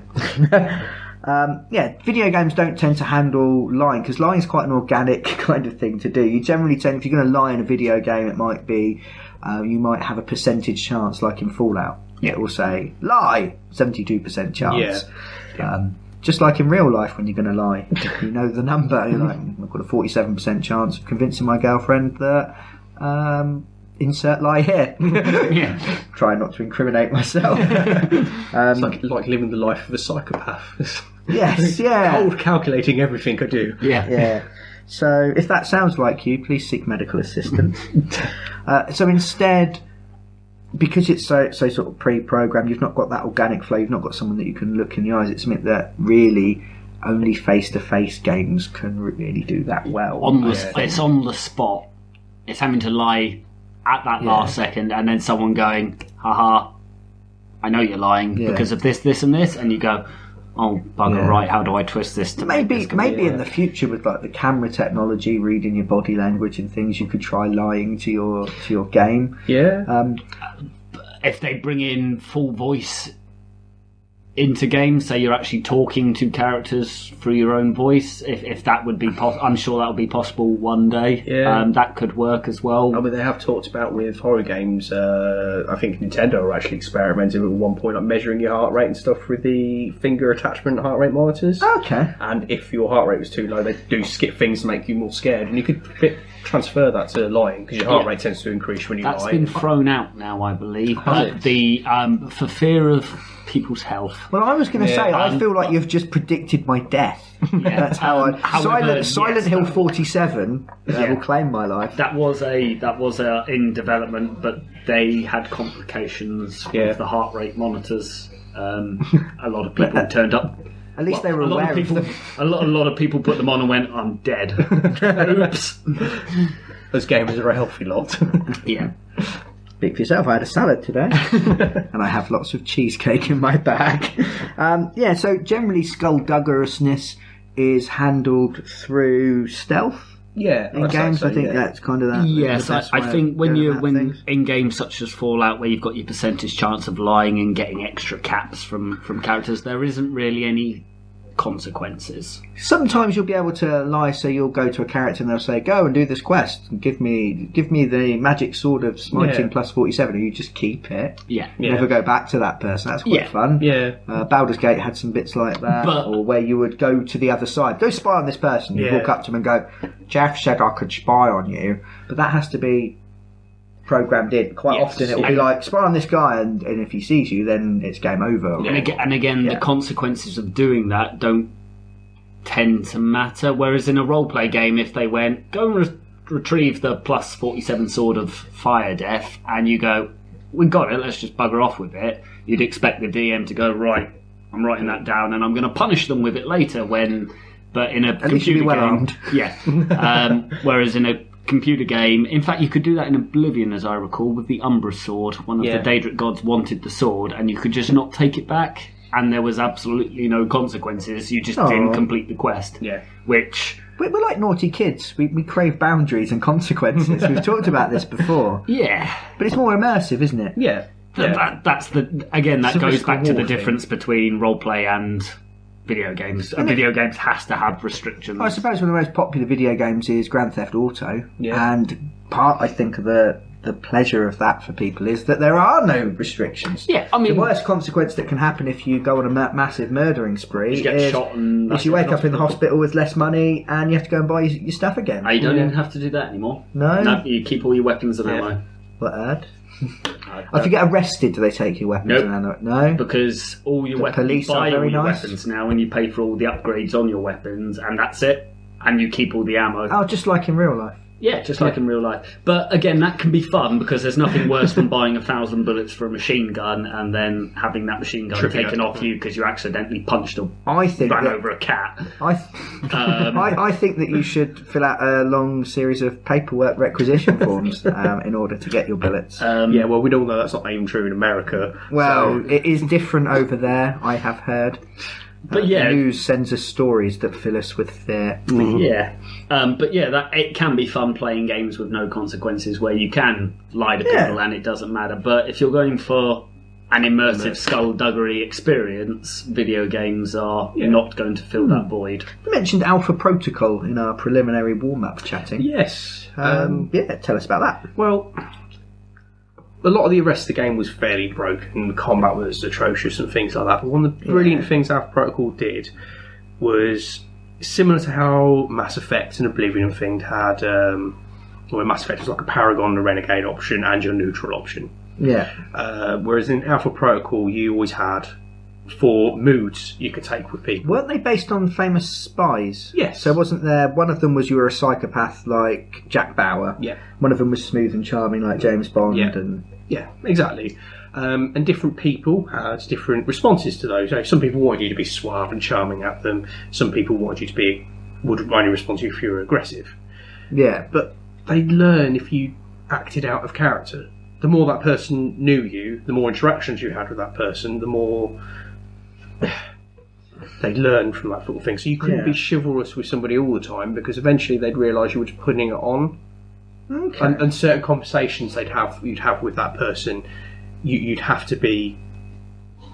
Video games don't tend to handle lying, because lying is quite an organic kind of thing to do. You generally tend, if you're going to lie in a video game, it might be you might have a percentage chance, like in Fallout. It will say lie, 72% chance. Just like in real life, when you're going to lie, you know the number. You're like, I've got a 47% chance of convincing my girlfriend that. Insert lie here. Try not to incriminate myself. It's like living the life of a psychopath. Yes, yeah. Cold calculating everything I do. Yeah. So if that sounds like you, please seek medical assistance. So instead, because it's so sort of pre-programmed, you've not got that organic flow, you've not got someone that you can look in the eyes. It's something that really only face-to-face games can really do that well. It's on the spot. It's having to lie at that last second, and then someone going, haha, I know you're lying because of this, and this, and you go, oh, bugger, right, how do I twist this to maybe in the future, with like the camera technology, reading your body language and things, you could try lying to your game. If they bring in full voice into games, say you're actually talking to characters through your own voice, if that would be I'm sure that would be possible one day. That could work as well. I mean, they have talked about with horror games, I think Nintendo are actually experimenting at one point, like measuring your heart rate and stuff with the finger attachment heart rate monitors. Okay. And if your heart rate was too low, they do skip things to make you more scared, and you could transfer that to lying, because your heart rate tends to increase when you lie. That's been thrown out now, I believe. For fear of people's health. Well, I was going to say, I feel like you've just predicted my death. That's how Silent Hill 47 will claim my life. That was in development, but they had complications with the heart rate monitors. A lot of people turned up. At least they were aware of them. A lot of people put them on and went, I'm dead. Oops. As gamers are a healthy lot. Yeah. Speak for yourself. I had a salad today, and I have lots of cheesecake in my bag. So generally, skullduggerousness is handled through stealth. Yeah, in games, I think that's kind of that. Yes, I think when in games such as Fallout, where you've got your percentage chance of lying and getting extra caps from characters, there isn't really any consequences. Sometimes you'll be able to lie, so you'll go to a character and they'll say, "Go and do this quest. And give me the magic sword of smiting plus 47." And you just keep it. Yeah. Never go back to that person. That's quite fun. Yeah. Baldur's Gate had some bits like that, or where you would go to the other side, go spy on this person. You walk up to them and go, "Jeff said I could spy on you," but that has to be programmed in. Quite often it will be like, spy on this guy, and if he sees you, then it's game over. And again, the consequences of doing that don't tend to matter. Whereas in a roleplay game, if they went, go and retrieve the plus 47 sword of fire death, and you go, we got it, let's just bugger off with it, you'd expect the DM to go, right, I'm writing that down and I'm going to punish them with it later. But in a computer game, whereas in a computer game, in fact, you could do that in Oblivion, as I recall, with the Umbra sword. One of the Daedric gods wanted the sword, and you could just not take it back, and there was absolutely no consequences. You just didn't complete the quest. Yeah, which we're like naughty kids. We crave boundaries and consequences. We've talked about this before. Yeah, but it's more immersive, isn't it? Yeah. That goes back to the difference between roleplay and video games. Video games has to have restrictions. I suppose one of the most popular video games is Grand Theft Auto, and part, I think, of the pleasure of that for people is that there are no restrictions. Yeah, I mean, the worst consequence that can happen if you go on a massive murdering spree is shot and you wake up in the hospital with less money and you have to go and buy your stuff again. You don't even have to do that anymore. No, you keep all your weapons and ammo. What? If you get arrested, do they take your weapons and ammo? No, because all your weapons, you buy all your weapons now, and you pay for all the upgrades on your weapons, and that's it. And you keep all the ammo. Oh, just like in real life. Yeah, just like in real life. But again, that can be fun because there's nothing worse than buying 1,000 bullets for a machine gun and then having that machine gun taken off you because you accidentally punched or ran over a cat. I think that you should fill out a long series of paperwork requisition forms in order to get your bullets. Well, we all know that's not even true in America. Well, it is different over there, I have heard. But the news sends us stories that fill us with fear. That it can be fun playing games with no consequences where you can lie to people and it doesn't matter. But if you're going for an immersive skullduggery experience, video games are not going to fill that void. You mentioned Alpha Protocol in our preliminary warm-up chatting. Yes. Tell us about that. Well, a lot of the rest of the game was fairly broken, the combat was atrocious and things like that, but one of the brilliant things Alpha Protocol did was similar to how Mass Effect and Oblivion thing had, where Mass Effect was like a Paragon, a Renegade option, and your neutral option. Yeah. Whereas in Alpha Protocol, you always had 4 moods you could take with people. Weren't they based on famous spies? Yes. So wasn't there, one of them was you were a psychopath like Jack Bauer. Yeah. One of them was smooth and charming like James Bond. Yeah, exactly. And different people had different responses to those. Some people wanted you to be suave and charming at them. Some people wanted you to would only respond to you if you were aggressive. Yeah. But they'd learn if you acted out of character. The more that person knew you, the more interactions you had with that person, the more they'd learn from that sort of thing. So you couldn't be chivalrous with somebody all the time because eventually they'd realise you were just putting it on. Okay. And certain conversations you'd have with that person, you'd have to be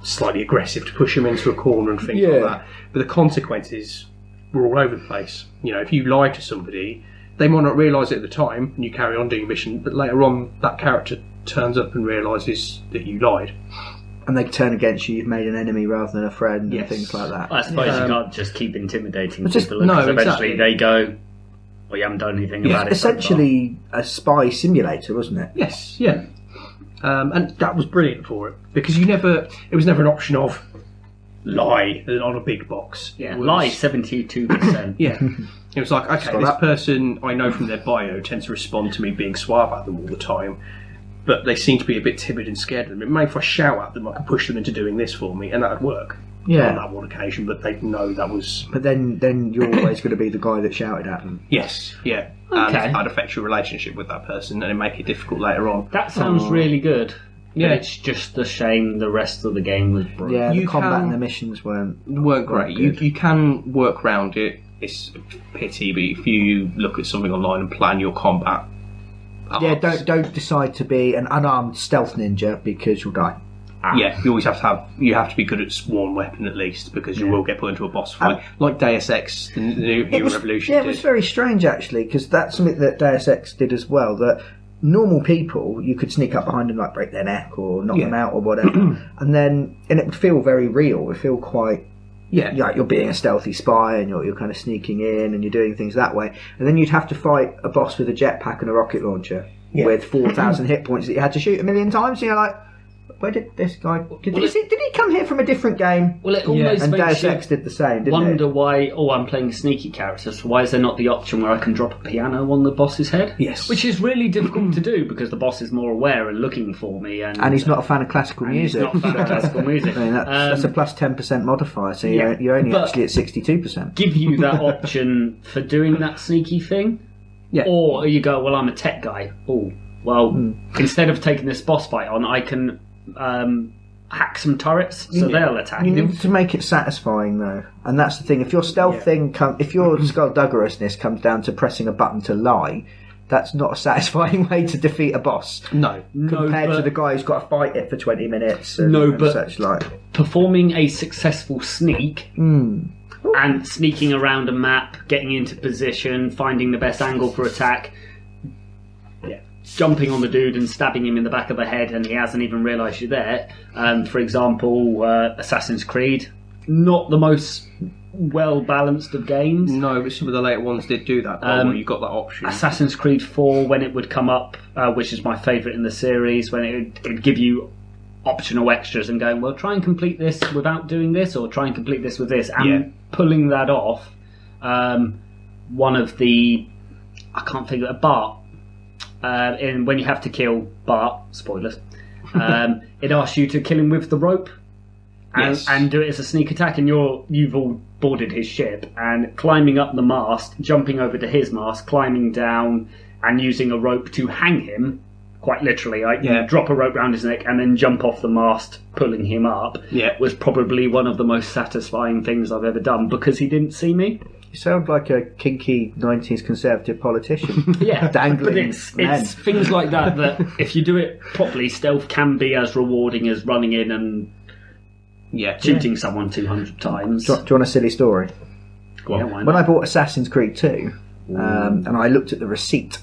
slightly aggressive to push them into a corner and things like that. But the consequences were all over the place. If you lie to somebody, they might not realise it at the time, and you carry on doing your mission. But later on, that character turns up and realises that you lied. And they turn against you. You've made an enemy rather than a friend, and things like that. I suppose you can't just keep intimidating people because eventually they go, well, you haven't done anything about it. Essentially a spy simulator, wasn't it? Yes, yeah. And that was brilliant for it because it was never an option of lie on a big box. Yeah, lie 72%. Yeah. It was like, okay, this person I know from their bio tends to respond to me being suave at them all the time, but they seem to be a bit timid and scared of them. Maybe if I shout at them, I can push them into doing this for me, and that would work. on that one occasion, but they know that was. But then you're always going to be the guy that shouted at them. Yes, yeah. Okay. And I'd affect your relationship with that person, and it make it difficult later on. That sounds really good. Yeah, it's just a shame the rest of the game was broken. Yeah, the combat and the missions weren't great. You can work around it. It's a pity, but if you look at something online and plan your combat, don't decide to be an unarmed stealth ninja because you'll die. Yeah, you always have to be good at one weapon at least, because you will get put into a boss fight, like Deus Ex, the new Revolution. Yeah, it was very strange actually, because that's something that Deus Ex did as well. That normal people, you could sneak up behind them, like break their neck or knock them out or whatever, and it would feel very real. It would feel quite. Yeah, like you're being a stealthy spy and you're kind of sneaking in and you're doing things that way. And then you'd have to fight a boss with a jetpack and a rocket launcher with 4,000 hit points that you had to shoot 1,000,000 times. And you're like, where did this guy... Did he come here from a different game? Well, it almost and makes Deus Ex did the same, didn't wonder why... Oh, I'm playing a sneaky character, so why is there not the option where I can drop a piano on the boss's head? Yes. Which is really difficult to do, because the boss is more aware and looking for me. And he's not a fan of classical music. He's not a fan of classical music. I mean, that's a plus 10% modifier, so you're only actually at 62%. Give you that option for doing that sneaky thing? Yeah. Or you go, well, I'm a tech guy. Oh, well, instead of taking this boss fight on, I can... hack some turrets, so they'll attack. You need to make it satisfying, though, and that's the thing. If your stealth thing, if your skullduggerousness comes down to pressing a button to lie, that's not a satisfying way to defeat a boss. No, compared to the guy who's got to fight it for 20 minutes. And such like performing a successful sneak and sneaking around a map, getting into position, finding the best angle for attack. Jumping on the dude and stabbing him in the back of the head and he hasn't even realised you're there. For example, Assassin's Creed, not the most well-balanced of games. No, but some of the later ones did do that, where you got that option. Assassin's Creed 4, when it would come up, which is my favourite in the series, when it would give you optional extras and going, well, try and complete this without doing this, or try and complete this with this. And pulling that off, one of the... I can't figure it, Bart. When you have to kill Bart, spoilers, it asks you to kill him with the rope and do it as a sneak attack, and you've all boarded his ship, and climbing up the mast, jumping over to his mast, climbing down and using a rope to hang him, quite literally, you drop a rope around his neck and then jump off the mast, pulling him up, was probably one of the most satisfying things I've ever done, because he didn't see me. You sound like a kinky 90s conservative politician. Dangling. But it's things like that if you do it properly, stealth can be as rewarding as running in and shooting someone 200 times. Do you want a silly story? Go on. Why not? When I bought Assassin's Creed 2, and I looked at the receipt,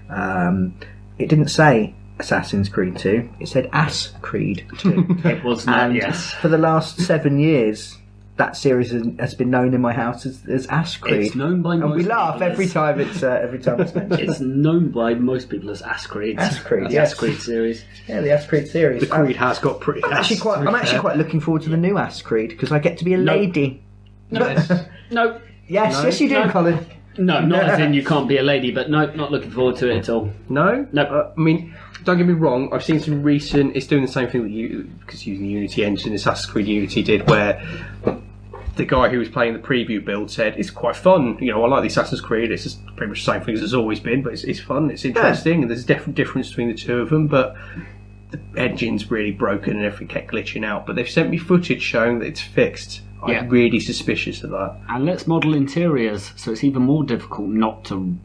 it didn't say Assassin's Creed 2, it said Ass Creed 2. It was not, yes. For the last 7 years... that series has been known in my house as Ass Creed. It's known by most people. And we laugh every time it's mentioned. It's known by most people as Ass Creed. Ass Creed, the Ass Creed series. Yeah, the Ass Creed series. The Creed has got pretty. I'm actually quite looking forward to the new Ass Creed, because I get to be a lady. No. Yes, you do, Colin. No, not as in you can't be a lady, but no, not looking forward to it at all. No? No. I mean, don't get me wrong, I've seen some recent... It's doing the same thing that because using the Unity engine, Assassin's Creed Unity did, where the guy who was playing the preview build said, it's quite fun, I like the Assassin's Creed, it's just pretty much the same thing as it's always been, but it's fun, it's interesting, and there's a definite difference between the two of them, but the engine's really broken and everything kept glitching out. But they've sent me footage showing that it's fixed. I'm really suspicious of that. And let's model interiors, so it's even more difficult not to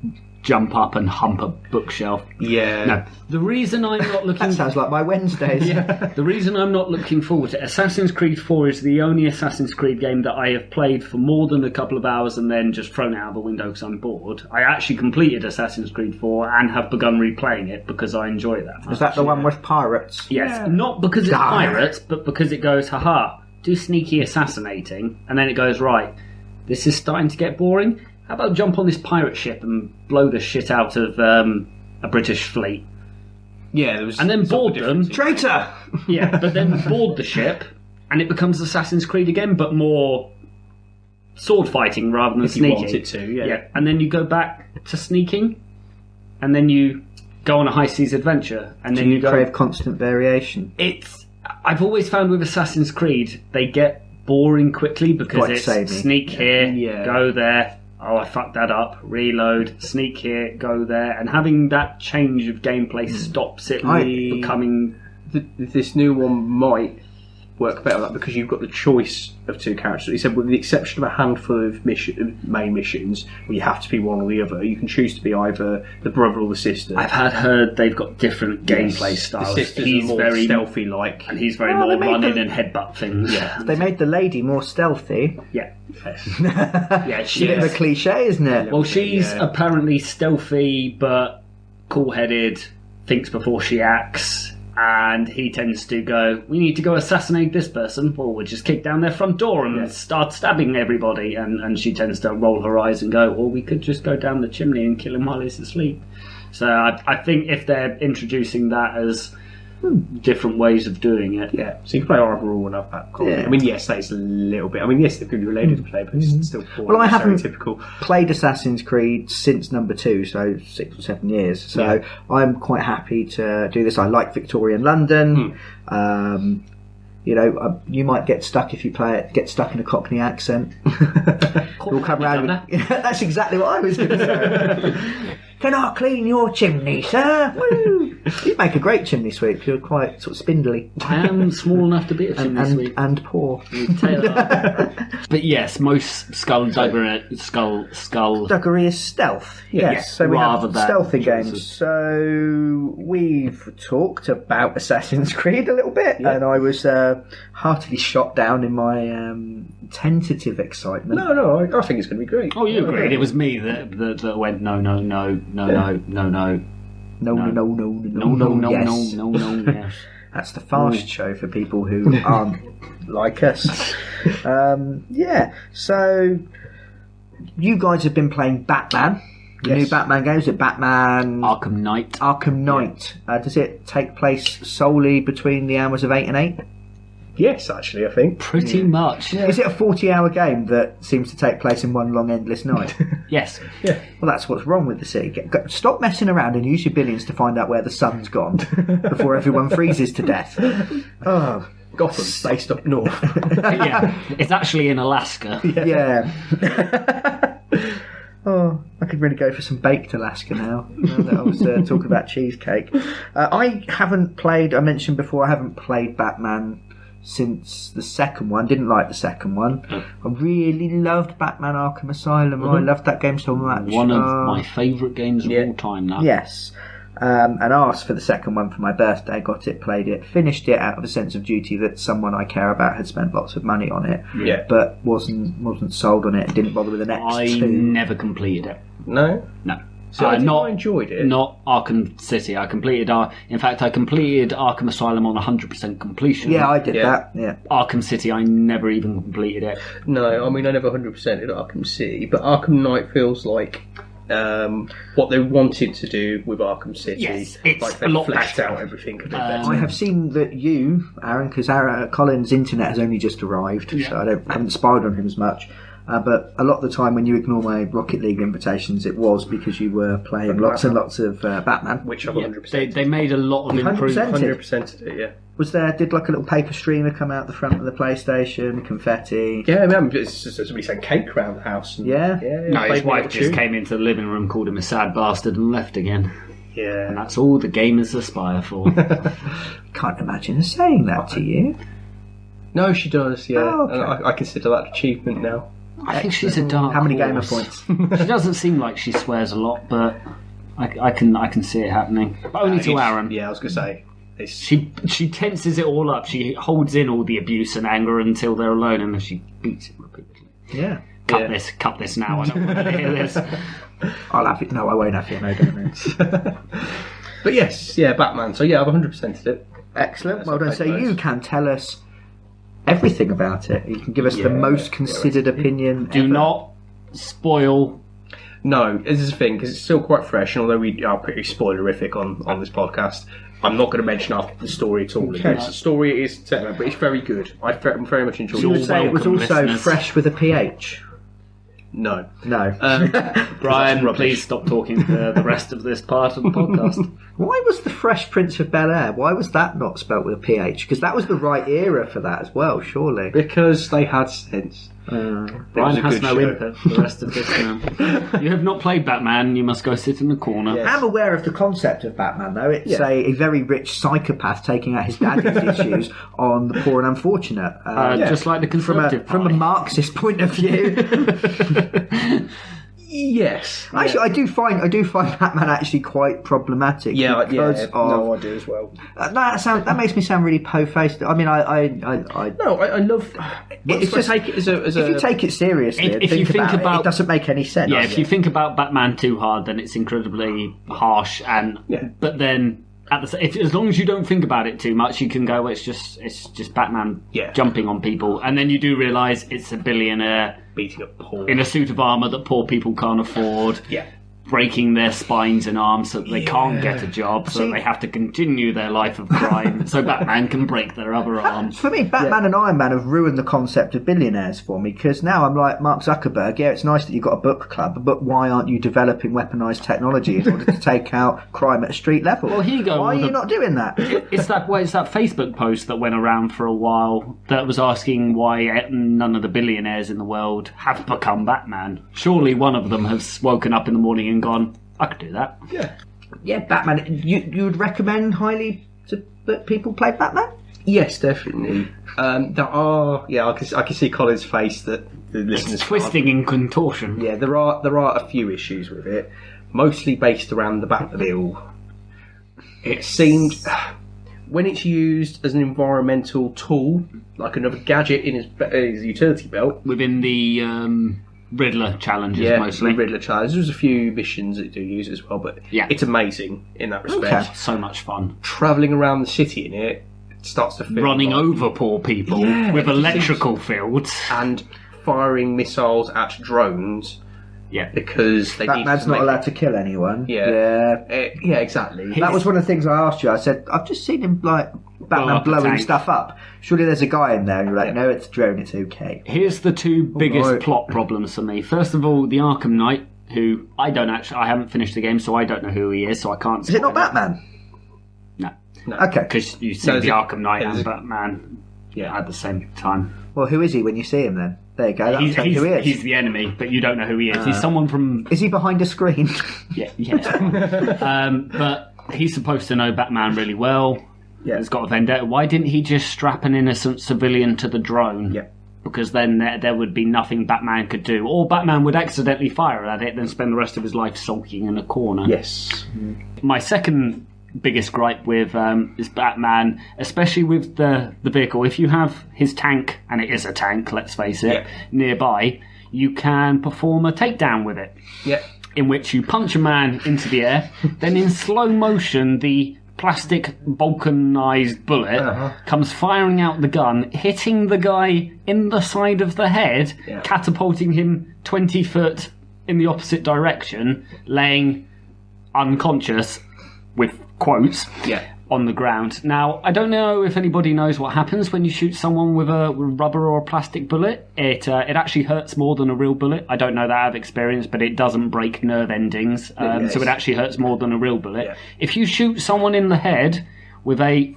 jump up and hump a bookshelf. Yeah. No, the reason I'm not looking... That sounds like my Wednesdays. The reason I'm not looking forward to Assassin's Creed 4 is the only Assassin's Creed game that I have played for more than a couple of hours and then just thrown out of the window because I'm bored. I actually completed Assassin's Creed 4 and have begun replaying it because I enjoy that much. Is that the one with pirates? Yes. Not because it's pirates, but because it goes, haha, do sneaky assassinating, and then it goes, right, this is starting to get boring. How about jump on this pirate ship and blow the shit out of a British fleet? Yeah, there was... And then board them. Traitor! Yeah, but then board the ship, and it becomes Assassin's Creed again, but more sword fighting rather than sneaking. You want it to, yeah. And then you go back to sneaking, and then you go on a high seas adventure, and then you go... crave constant variation. I've always found with Assassin's Creed, they get boring quickly because Quite it's samey. sneak here, Yeah. go there. Oh, I fucked that up. Reload, sneak here, go there, and having that change of gameplay stops it becoming. This new one might work better because you've got the choice of two characters. He said, with the exception of a handful of main missions where you have to be one or the other, you can choose to be either the brother or the sister. I've heard they've got different gameplay styles. The sister's He's more very stealthy-like, and he's very more running and headbutt things. Yeah. They made the lady more stealthy. Yeah. Yes. Yeah, It's a bit of a cliche, isn't it? Well, she's Yeah. apparently stealthy but cool-headed, thinks before she acts, and he tends to go, we need to go assassinate this person, or we'll just kick down their front door and start stabbing everybody, and she tends to roll her eyes and go, or we could just go down the chimney and kill him while he's asleep. So I think if they're introducing that as different ways of doing it. Yeah, so you can play either or and have that. Yeah. I mean, yes, that is a little bit. I mean, yes, they're going to be related to play, but it's still boring. Well, I haven't stereotypical. played Assassin's Creed since number 2, so 6 or 7 years. So I'm quite happy to do this. I like Victorian London. You know, you might get stuck if you play it. Get stuck in a Cockney accent. You'll come round. That's exactly what I was going to say. Can I clean your chimney, sir? Woo! You'd make a great chimney sweep. You're quite sort of spindly. I am small enough to be a chimney sweep. And poor. But yes, most Skulduggery Skulduggery is stealth. Yes, so we rather have than stealthy choices. games. So we've talked about Assassin's Creed a little bit, and I was heartily shot down in my tentative excitement. No, I think it's going to be great. Oh, you agreed. It was me that went no. Yes. That's the fast show for people who aren't like us. So you guys have been playing Batman. The new Batman games at Batman Arkham Knight. Does it take place solely between the hours of 8 and 8? Yes, actually, I think. Pretty much. Is it a 40-hour game that seems to take place in one long endless night? Yes. Yeah. Well, that's what's wrong with the city. Stop messing around and use your billions to find out where the sun's gone before everyone freezes to death. Oh, Gotham's based up north. Yeah. It's actually in Alaska. yeah. Oh, I could really go for some baked Alaska now that I was talking about cheesecake. I haven't played, I mentioned before, I haven't played Batman since the second one. Didn't like the second one. I really loved Batman Arkham Asylum. I loved that game so much. One of my favourite games of all time now. Yes. And asked for the second one for my birthday, got it, played it, finished it out of a sense of duty that someone I care about had spent lots of money on it, but wasn't sold on it, didn't bother with the next I two. never completed it. No? No. So I enjoyed it. Not Arkham City. I completed Arkham Asylum on 100% completion. Yeah, I did that. Yeah. Arkham City, I never even completed it. No, I mean, I never 100% did Arkham City, but Arkham Knight feels like what they wanted to do with Arkham City. Yes, it's like they a lot fleshed better. out everything a bit better. I have seen that you, Aaron, because Colin's internet has only just arrived, so I haven't spied on him as much. But a lot of the time when you ignore my Rocket League invitations, it was because you were playing lots and lots of Batman. Which I've 100%. They made a lot of 100%. improvements. 100% of it, yeah. Did like a little paper streamer come out the front of the PlayStation, confetti? Yeah, I remember it's just somebody saying cake around the house. And, Yeah? No, his played wife me just tune. came into the living room, called him a sad bastard, and left again. Yeah. And that's all the gamers aspire for. Can't imagine her saying that to you. No, she does, yeah. Oh, okay. And I consider that achievement now. I think she's a dark How many gamer horse. points? She doesn't seem like she swears a lot, but I can see it happening. But only to Aaron. Yeah, I was going to say. She tenses it all up. She holds in all the abuse and anger until they're alone, and then she beats it repeatedly. Yeah. Cut this now. I don't want to hear this. I'll have it. No, I won't have it. No, don't. But yes, yeah, Batman. So yeah, I've 100%ed it. Excellent. Well done. So you can tell us everything about it. You can give us the most considered opinion. Do not spoil. No, this is the thing, because it's still quite fresh, and although we are pretty spoilerific on this podcast, I'm not going to mention the story at all. Okay. The story is, but it's very good. I very much enjoyed You would it. say it was welcome, also listeners. fresh with a PH. No. No. Brian, rubbish. please stop talking for the rest of this part of the podcast. Why was the Fresh Prince of Bel-Air? Why was that not spelt with a PH? Because that was the right era for that as well, surely. Because they had sense. Brian has no input for the rest of this now. You have not played Batman, you must go sit in the corner. Yes. I'm aware of the concept of Batman, though. It's a very rich psychopath taking out his daddy's issues on the poor and unfortunate. Just like the Conservative Party. From a Marxist point of view. Yes. Actually, I do find Batman actually quite problematic. No, I do as well. That makes me sound really po-faced. I mean, I love. It's just take it as a. If you take it seriously, if you think about it doesn't make any sense. Yeah, if you think about Batman too hard, then it's incredibly harsh. But then. As long as you don't think about it too much, you can go, well, it's just Batman jumping on people, and then you do realise it's a billionaire beating up poor in a suit of armour that poor people can't afford, breaking their spines and arms so that they can't get a job, so they have to continue their life of crime, so Batman can break their other arms. For me, Batman and Iron Man have ruined the concept of billionaires for me, because now I'm like Mark Zuckerberg, it's nice that you've got a book club, but why aren't you developing weaponised technology in order to take out crime at a street level? Well, here you go. Why are you not doing that? It's that Facebook post that went around for a while that was asking why none of the billionaires in the world have become Batman. Surely one of them has woken up in the morning and gone, I could do that. Yeah, Batman. You would recommend highly that people play Batman? Yes, definitely. There are. I can see Colin's face that the listeners. It's twisting in contortion. Yeah, there are a few issues with it, mostly based around the Batmobile. It seemed when it's used as an environmental tool, like another gadget in his utility belt, within the. Riddler challenges mostly. The Riddler challenges. There's a few missions that do use it as well, but it's amazing in that respect. Okay. So much fun. Travelling around the city in it starts to feel running over poor people with electrical fields and firing missiles at drones. Yeah, because Batman's not allowed to kill anyone. Yeah, exactly. That was one of the things I asked you. I said, I've just seen him Batman blowing stuff up. Surely there's a guy in there. And you're like, no, it's a drone. It's okay. Here's the two biggest plot problems for me. First of all, the Arkham Knight, who I haven't finished the game, so I don't know who he is, so I can't. Is it not Batman? No. Okay. Because you see the Arkham Knight and Batman at the same time. Well, who is he when you see him then? There you go. That's who he is. He's the enemy, but you don't know who he is. He's someone from. Is he behind a screen? Yeah. But he's supposed to know Batman really well. Yeah. He's got a vendetta. Why didn't he just strap an innocent civilian to the drone? Yeah. Because then there would be nothing Batman could do. Or Batman would accidentally fire at it, then spend the rest of his life sulking in a corner. Yes. My second biggest gripe with is Batman, especially with the vehicle. If you have his tank, and it is a tank, let's face it, nearby, you can perform a takedown with it. Yeah. In which you punch a man into the air, then in slow motion the plastic vulcanized bullet comes firing out the gun, hitting the guy in the side of the head, catapulting him 20 foot in the opposite direction, laying unconscious, with quotes, on the ground. Now, I don't know if anybody knows what happens when you shoot someone with a rubber or a plastic bullet. It actually hurts more than a real bullet. I don't know that out of experience, but it doesn't break nerve endings, so it actually hurts more than a real bullet. Yeah. If you shoot someone in the head with a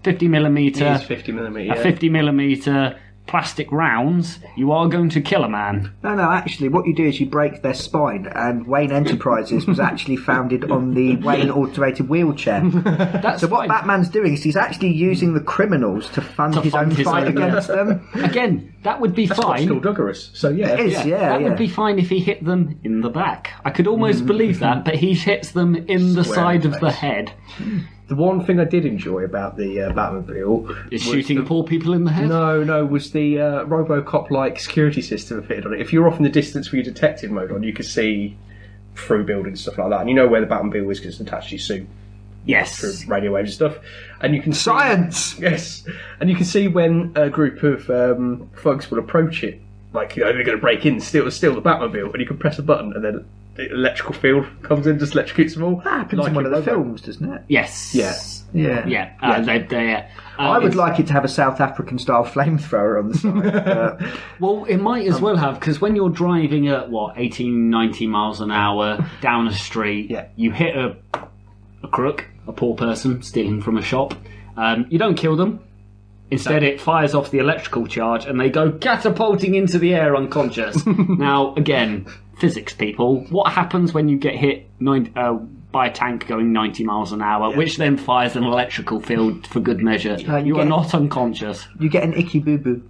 50 millimeter, 50 millimeter plastic rounds, you are going to kill a man. No, actually, what you do is you break their spine, and Wayne Enterprises was actually founded on the Wayne automated wheelchair. So what Batman's doing is he's actually using the criminals to fund his own fight against them. Again, that would be fine. Skulduggery. So it is, that would be fine if he hit them in the back. I could almost believe that, but he hits them in the side of the head. The one thing I did enjoy about the Batmobile is shooting poor people in the head. No, was the RoboCop-like security system fitted on it. If you're off in the distance with your detective mode on, you could see through buildings and stuff like that, and you know where the Batmobile is because it's attached to your suit. Yes, through radio waves and stuff, and you can science. Yes, and you can see when a group of thugs will approach it, like they're going to break in, steal the Batmobile, and you can press a button, and then the electrical field comes in, just electrocutes them all. That happens in one of the films, doesn't it? Yes. Yeah. I would like it to have a South African style flamethrower on the side. Well, it might as well have, because when you're driving at 18, 90 miles an hour down a street, you hit a crook, a poor person stealing from a shop. You don't kill them. Instead, it fires off the electrical charge and they go catapulting into the air unconscious. Now, again, physics people, what happens when you get hit by a tank going 90 miles an hour, which then fires an electrical field for good measure? You are not unconscious. You get an icky boo-boo.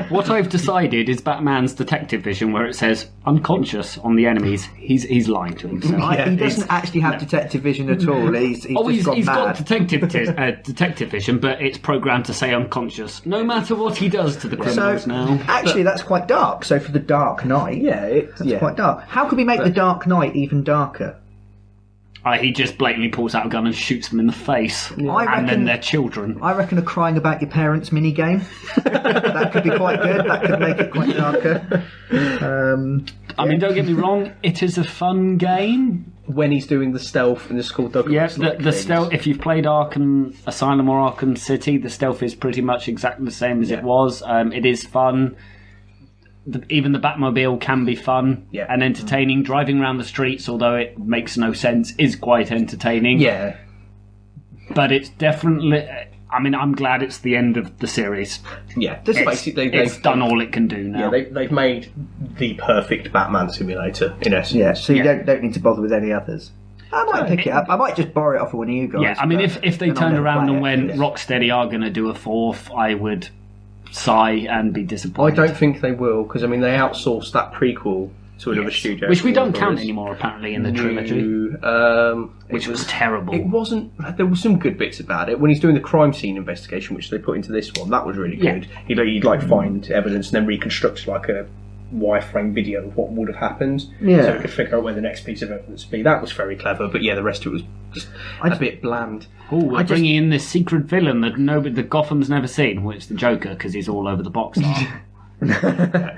What I've decided is Batman's detective vision, where it says unconscious on the enemies. He's lying to himself. He doesn't actually have detective vision at all. He's got detective vision, but it's programmed to say unconscious, no matter what he does to the criminals now. Actually, that's quite dark. So for the Dark Knight, it's quite dark. How could we make the Dark Knight even darker? He just blatantly pulls out a gun and shoots them in the face, and then their children. I reckon a crying about your parents minigame. That could be quite good. That could make it quite darker. I mean, don't get me wrong, it is a fun game. When he's doing the stealth in the Skulduggery. Yeah, the stealth, if you've played Arkham Asylum or Arkham City, the stealth is pretty much exactly the same as it was. It is fun. Even the Batmobile can be fun and entertaining. Driving around the streets, although it makes no sense, is quite entertaining. Yeah. But it's definitely... I mean, I'm glad it's the end of the series. Yeah. It's done all it can do now. Yeah, they've made the perfect Batman simulator, in essence. Yeah, so you don't need to bother with any others. I might pick it up. I might just borrow it off of one of you guys. Yeah, I mean, if they turned around and went, Rocksteady are going to do a fourth, I would... sigh and be disappointed. I don't think they will, because I mean they outsourced that prequel to another studio, which we don't count anymore apparently in the trilogy, which was terrible. It wasn't. There were some good bits about it when he's doing the crime scene investigation, which they put into this one. That was really good. He'd like find evidence and then reconstruct like a wireframe video of what would have happened, so we could figure out where the next piece of evidence would be. That was very clever, but the rest of it was just a bit bland. We're bringing in this secret villain that Gotham's never seen, which is the Joker, because he's all over the box art.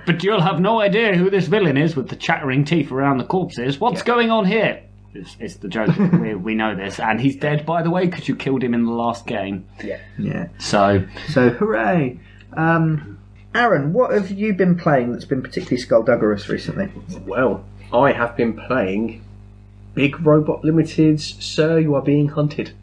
But you'll have no idea who this villain is with the chattering teeth around the corpses. What's going on here? It's the Joker. we know this, and he's dead, by the way, because you killed him in the last game. Yeah. So hooray! Aaron, what have you been playing that's been particularly skulduggerous recently? Well, I have been playing Big Robot Limited's Sir, You Are Being Hunted.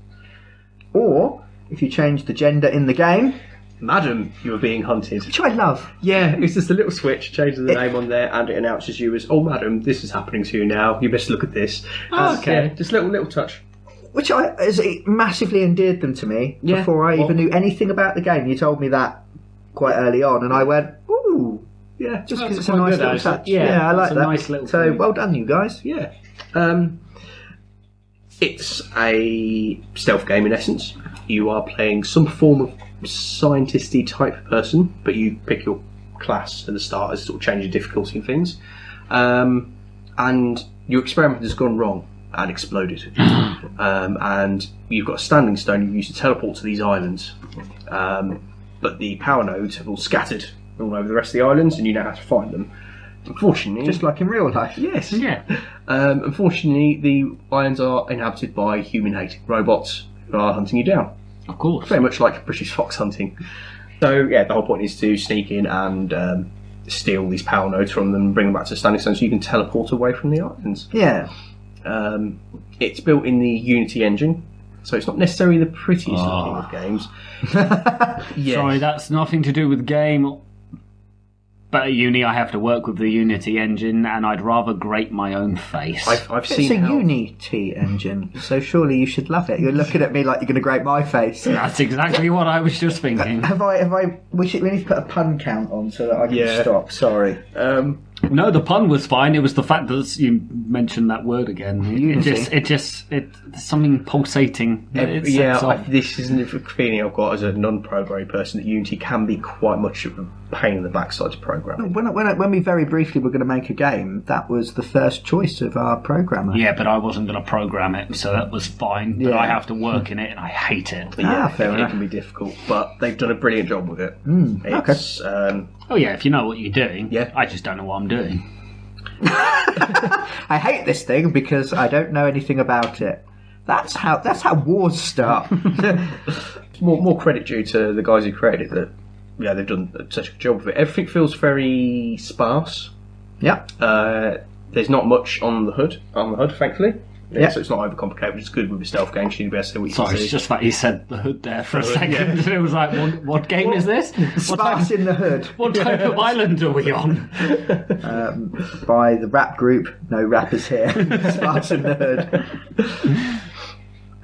Or, if you change the gender in the game, Madam, You Are Being Hunted. Which I love. Yeah, it's just a little switch, changes the name on there, and it announces you as, oh madam, this is happening to you now, you best look at this. Okay. Yeah, just a little touch. Which it massively endeared them to me before I even knew anything about the game. You told me that quite early on, and I went, ooh, yeah, just because it's a nice little touch. Yeah, I like that. Nice little thing. Well done, you guys. Yeah. It's a stealth game in essence. You are playing some form of scientisty type person, but you pick your class at the start as sort of change the difficulty and things. And your experiment has gone wrong and exploded. And you've got a standing stone you use to teleport to these islands. But the power nodes have all scattered all over the rest of the islands, and you now have to find them. Unfortunately, just like in real life. Yes. Yeah. Unfortunately, the islands are inhabited by human-hating robots who are hunting you down. Of course. Very much like British fox hunting. So the whole point is to sneak in and steal these power nodes from them and bring them back to the standing stone so you can teleport away from the islands. Yeah. It's built in the Unity engine. So it's not necessarily the prettiest looking of games. Sorry, that's nothing to do with game. But at uni, I have to work with the Unity engine, and I'd rather grate my own face. I've seen it's a Unity engine, so surely you should love it. You're looking at me like you're going to grate my face. That's exactly what I was just thinking. We need to put a pun count on so that I can stop. Sorry. No, the pun was fine. It was the fact that you mentioned that word again. It's something pulsating. This isn't a feeling I've got as a non-programming person that Unity can be quite much of a pain in the backside to program. When we very briefly were going to make a game, that was the first choice of our programmer. Yeah, but I wasn't going to program it, so that was fine. But I have to work in it, and I hate it. Fair enough. It can be difficult, but they've done a brilliant job with it. If you know what you're doing. Yeah. I just don't know what I'm doing. I hate this thing because I don't know anything about it. That's how wars start. more credit due to the guys who created it. That they've done such a good job of it. Everything feels very sparse. Yeah. There's not much on the hood, thankfully. Yeah, so it's not overcomplicated, which is good with a stealth game. You need to be able to see what you can see. It's just like you said the hood there for a second. And it was like, what game is this? Sparks in the Hood. What type of island are we on? By the rap group, no rappers here. Sparks in the Hood.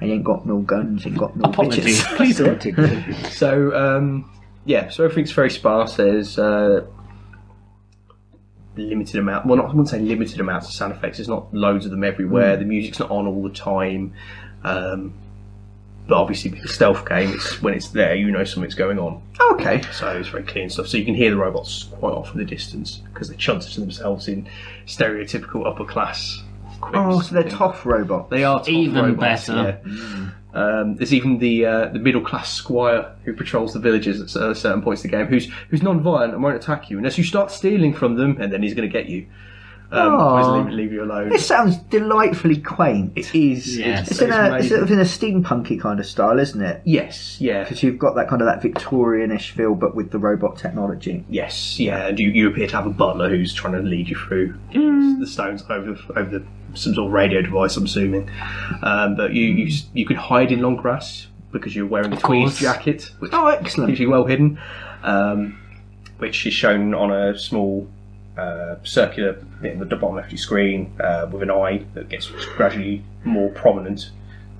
I ain't got no guns, ain't got no Apologies, bitches. please continue. So, so everything's very sparse. There's limited amount. Well, I wouldn't say limited amounts of sound effects. There's not loads of them everywhere. The music's not on all the time. But obviously, with a stealth game, when it's there, you know something's going on. Okay. So it's very clear and stuff. So you can hear the robots quite off in the distance because they chunt to themselves in stereotypical upper class. Oh, so they're tough robots. They are tough Even robots, better. Yeah. There's even the middle class squire who patrols the villages at certain points of the game, who's non-violent and won't attack you unless you start stealing from them, and then he's going to get you. Leave you alone. It sounds delightfully quaint. It is. Yes. It's in a steampunky kind of style, isn't it? Yes, yeah. Because you've got that kind of that Victorian-ish feel, but with the robot technology. Yes, yeah. And you appear to have a butler who's trying to lead you through the stones over some sort of radio device, I'm assuming. But you can hide in long grass because you're wearing a tweed jacket, which excellent. keeps you well hidden. Which is shown on a small circular at the bottom left of your screen with an eye that gets gradually more prominent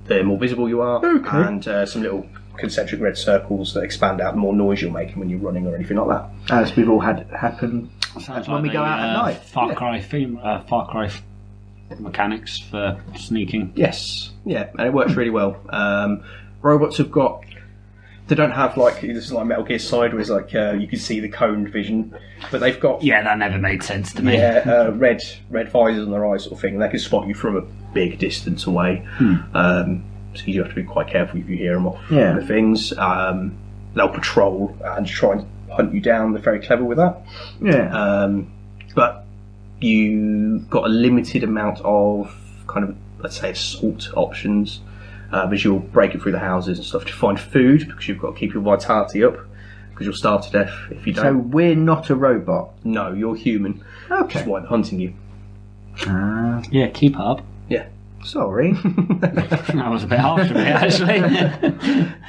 the more visible you are, and some little concentric red circles that expand out the more noise you're making when you're running or anything like that. As we've all had happen when we go out at night. Far Cry mechanics for sneaking. Yes, yeah, and it works really well. Robots have got. They don't have this is like Metal Gear Solid, where it's like you can see the coned vision, but they've got that never made sense to me. Red visors on their eyes, sort of thing. They can spot you from a big distance away, so you have to be quite careful if you hear them off the things. They'll patrol and try and hunt you down. They're very clever with that. Yeah, but you got a limited amount of kind of, let's say, assault options. As you're breaking through the houses and stuff to find food, because you've got to keep your vitality up, because you'll starve to death if you don't. So we're not a robot? No, you're human. Okay. Which is why they're hunting you. Yeah, keep up. Yeah. Sorry. That was a bit harsh of me, actually.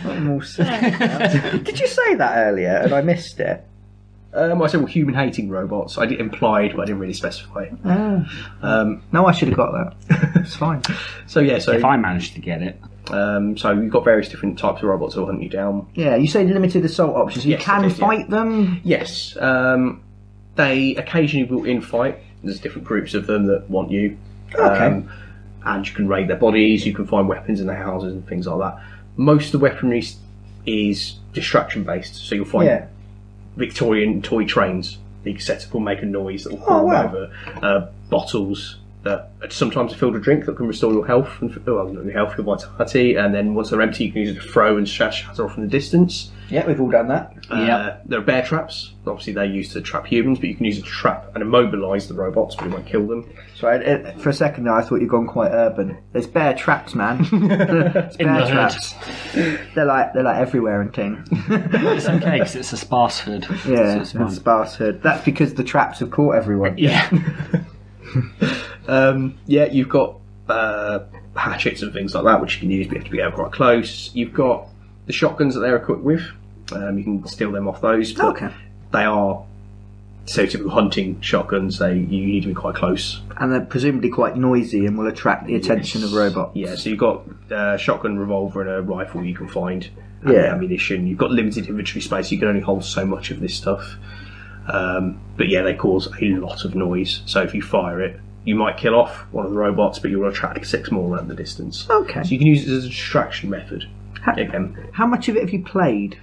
I'm all sick. Did you say that earlier and I missed it? I said, human-hating robots. I did implied, but I didn't really specify. No, I should have got that. It's fine. So if I managed to get it. So you've got various different types of robots that will hunt you down. Yeah, you say limited assault options. You can fight them? Yes. They occasionally will infight. There's different groups of them that want you. Okay. And you can raid their bodies, you can find weapons in their houses and things like that. Most of the weaponry is distraction-based, so you'll find Victorian toy trains that you can set up and make a noise that will fall over. Bottles that sometimes are filled with drink that can restore your health, your vitality, and then once they're empty you can use it to throw and shatter off from the distance. Yeah, we've all done that. There are bear traps. Obviously they're used to trap humans, but you can use it to trap and immobilise the robots, but it won't kill them. So for a second there I thought you'd gone quite urban. There's bear traps, man. There's bear traps. They're like everywhere in Ting. It's okay because it's a sparse hood. Yeah, it's a sparse hood. That's because the traps have caught everyone. Yeah. You've got hatchets and things like that, which you can use, but you have to be able quite close. You've got the shotguns that they're equipped with. You can steal them off those, but they are stereotypical hunting shotguns. You need to be quite close. And they're presumably quite noisy and will attract the attention of robots. Yeah, so you've got a shotgun, revolver and a rifle you can find, and ammunition. You've got limited inventory space, you can only hold so much of this stuff. But they cause a lot of noise, so if you fire it, you might kill off one of the robots, but you'll attract 6 more at the distance. Okay. So you can use it as a distraction method. How much of it have you played?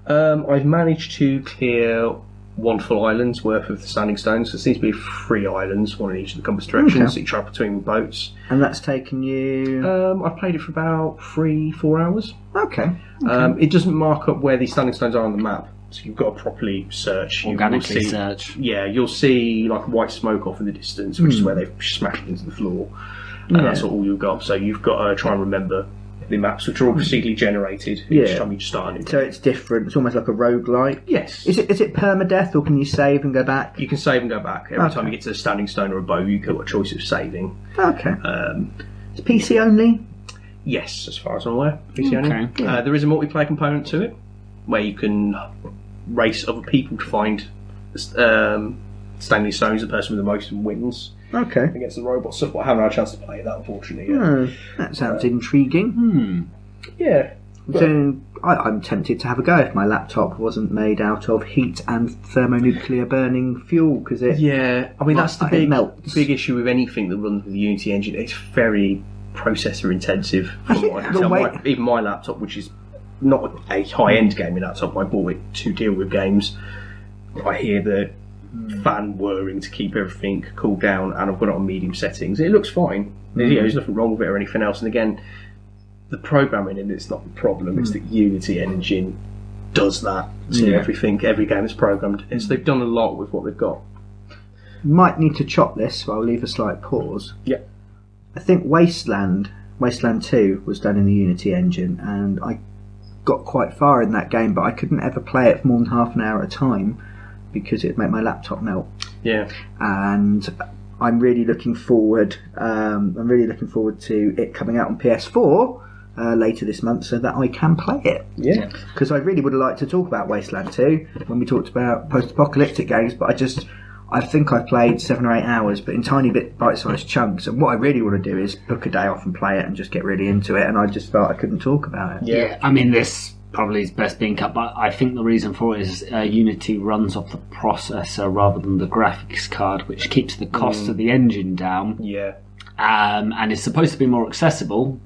I've managed to clear 1 full island's worth of the standing stones. There seems to be 3 islands, one in each of the compass directions, that you travel between boats. And that's taken you... I've played it for about 3-4 hours. Okay. It doesn't mark up where the standing stones are on the map, so you've got to properly search. Organically search. Yeah, you'll see like white smoke off in the distance, which is where they've smashed into the floor. That's all you've got. So you've got to try and remember the maps, which are all procedurally generated each time you start a new game. So it's different. It's almost like a roguelike. Yes. Is it permadeath, or can you save and go back? You can save and go back. Every time you get to a standing stone or a bow, you've got a choice of saving. Okay. It's PC only? Yes, as far as I'm aware. PC only. Okay. There is a multiplayer component to it, where you can race other people to find Stanley Stone's the person with the most wins. Okay. Against the robots. So I haven't had a chance to play that, unfortunately, yet. That sounds intriguing. Yeah. So I'm tempted to have a go if my laptop wasn't made out of heat and thermonuclear burning fuel, because it... Yeah, I mean, that's the melts. big issue with anything that runs with the Unity engine. It's very processor intensive. Even my laptop, which is not a high-end gaming laptop, I bought it to deal with games. I hear the fan whirring to keep everything cooled down, and I've got it on medium settings. It looks fine. There's nothing wrong with it or anything else. And again, the programming in it's not the problem. It's the Unity engine does that to everything. Every game is programmed. So they've done a lot with what they've got. Might need to chop this, so I'll leave a slight pause. Yeah. I think Wasteland 2 was done in the Unity engine, and I got quite far in that game, but I couldn't ever play it for more than half an hour at a time because it'd make my laptop melt. Yeah. And I'm really looking forward to it coming out on PS4 later this month so that I can play it. Yeah. Because I really would have liked to talk about Wasteland 2 when we talked about post-apocalyptic games, but I think I've played 7 or 8 hours, but in tiny bite-sized chunks, and what I really want to do is book a day off and play it and just get really into it, and I just felt I couldn't talk about it. Yeah, I mean, this probably is best being cut, but I think the reason for it is Unity runs off the processor rather than the graphics card, which keeps the cost of the engine down. Yeah. And it's supposed to be more accessible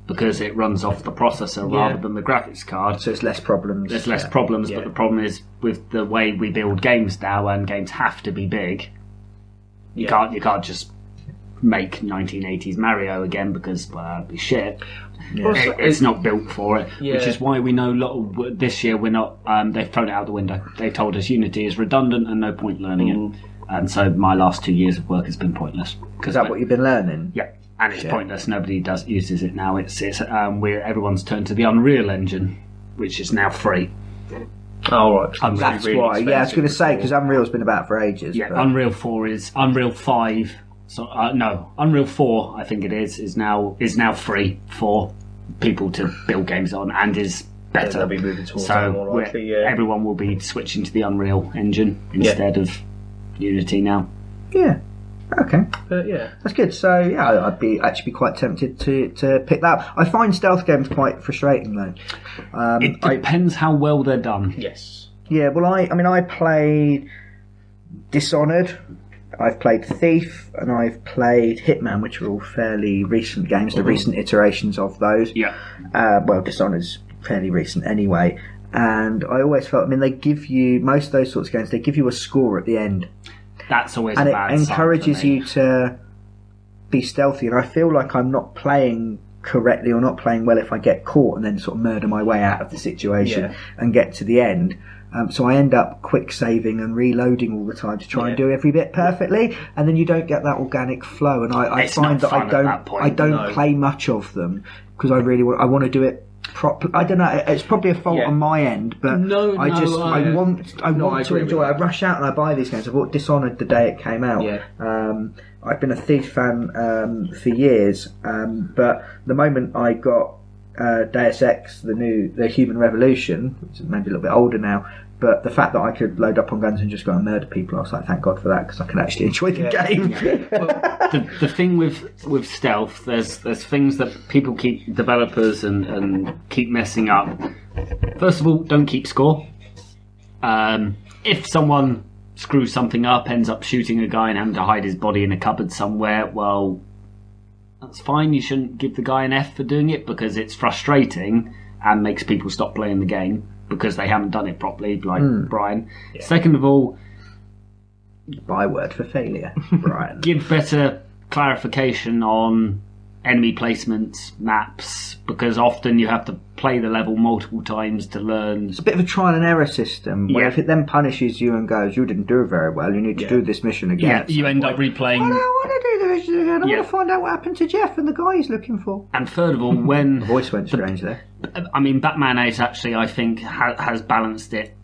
because it runs off the processor rather than the graphics card. So it's less problems. There's less problems, but the problem is with the way we build games now, and games have to be big. You can't just make 1980s Mario again because that'd be shit. Yeah. It's not built for it, which is why we know this year we're not. They've thrown it out the window. They told us Unity is redundant and no point learning it. And so my last 2 years of work has been pointless. Is that what you've been learning? Yeah. And it's pointless. Nobody uses it now. Everyone's turned to the Unreal Engine, which is now free. Oh, right. That's really why. Yeah, I was going to say because Unreal's been about for ages. Yeah, but Unreal 4 is Unreal 5. So Unreal 4, I think it is now free for people to build games on, and is better. They'll be moving towards so more likely, everyone will be switching to the Unreal Engine instead of Unity now. Yeah. Okay. Yeah. That's good. So yeah, I'd be quite tempted to pick that up. I find stealth games quite frustrating though. It depends how well they're done. Yes. Yeah. Well, I played Dishonored, I've played Thief, and I've played Hitman, which are all fairly recent games. The recent iterations of those. Yeah. Well, Dishonored's fairly recent anyway. And I always felt, they give you, most of those sorts of games, they give you a score at the end. That's always and a bad it encourages you to be stealthy, and I feel like I'm not playing correctly or not playing well if I get caught and then sort of murder my way out of the situation and get to the end. So I end up quick saving and reloading all the time to try and do every bit perfectly, and then you don't get that organic flow. And I find that I don't play much of them because I want to do it properly. I don't know. It's probably a fault on my end, but I want to enjoy it. I rush out and I buy these games. I bought Dishonored the day it came out. I've been a Thief fan for years, but the moment I got Deus Ex, the Human Revolution, which is maybe a little bit older now, but the fact that I could load up on guns and just go and murder people, I was like, thank God for that, because I can actually enjoy the game. Well, the thing with stealth, there's things that developers and keep messing up. First of all, don't keep score. If someone screws something up, ends up shooting a guy and having to hide his body in a cupboard somewhere, well, that's fine. You shouldn't give the guy an F for doing it because it's frustrating and makes people stop playing the game because they haven't done it properly, like Brian. Yeah. Second of all, byword for failure, Brian. Give better clarification on enemy placements, maps, because often you have to play the level multiple times to learn. It's a bit of a trial and error system where if it then punishes you and goes, you didn't do it very well, you need to do this mission again. Yeah, you end up replaying. I don't want to do the mission again. I want to find out what happened to Jeff and the guy he's looking for. And third of all, when... The voice went strange there. Batman 8 actually, I think, has balanced it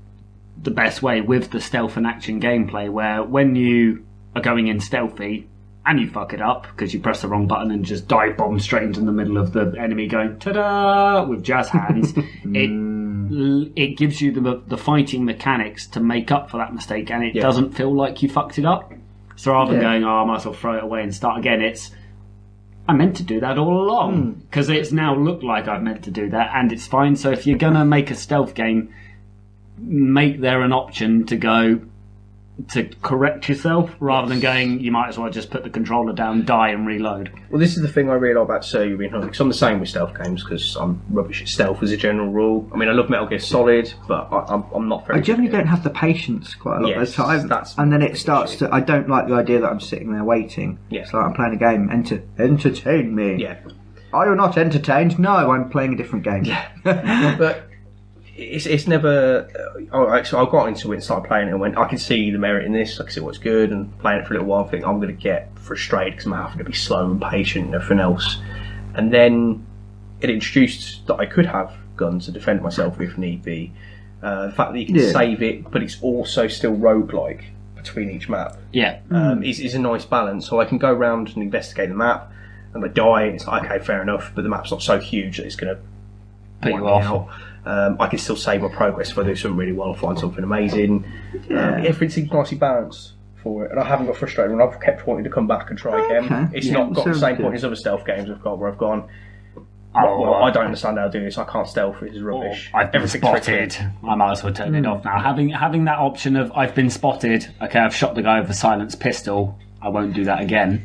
the best way with the stealth and action gameplay, where when you are going in stealthy, and you fuck it up because you press the wrong button and just dive bomb straight into the middle of the enemy going ta-da with jazz hands, it gives you the fighting mechanics to make up for that mistake, and it doesn't feel like you fucked it up. So rather than going, I might as well throw it away and start again, it's I meant to do that all along because it's now looked like I've meant to do that, and it's fine. So if you're going to make a stealth game, make there an option to go to correct yourself rather than going, you might as well just put the controller down, die and reload. Well, this is the thing I really like about Sir You've Been Hunted, because I'm the same with stealth games because I'm rubbish at stealth as a general rule. I mean, I love Metal Gear Solid, but I'm not very I generally don't have the patience quite a lot of the time, and then it starts to... I don't like the idea that I'm sitting there waiting. It's like I'm playing a game, entertain me. Yeah. Are you not entertained? No, I'm playing a different game. Yeah. But it's never... I got into it and started playing it and went, I can see the merit in this, I can see what's good, and playing it for a little while I think I'm going to get frustrated because I'm having to be slow and patient and everything else. And then it introduced that I could have guns to defend myself if need be. The fact that you can save it, but it's also still roguelike between each map is a nice balance. So I can go around and investigate the map, and I die, and it's like, okay, fair enough, but the map's not so huge that it's going to put you off. I can still save my progress if I do something really well or find something amazing. Everything seems nicely balanced for it, and I haven't got frustrated when I've kept wanting to come back and try again. It's not got the same point as other stealth games I've got where I've gone, I don't understand how to do this, I can't stealth, this is rubbish. I've been spotted, I might as well turn it off now. Having that option of I've been spotted, okay, I've shot the guy with a silenced pistol, I won't do that again,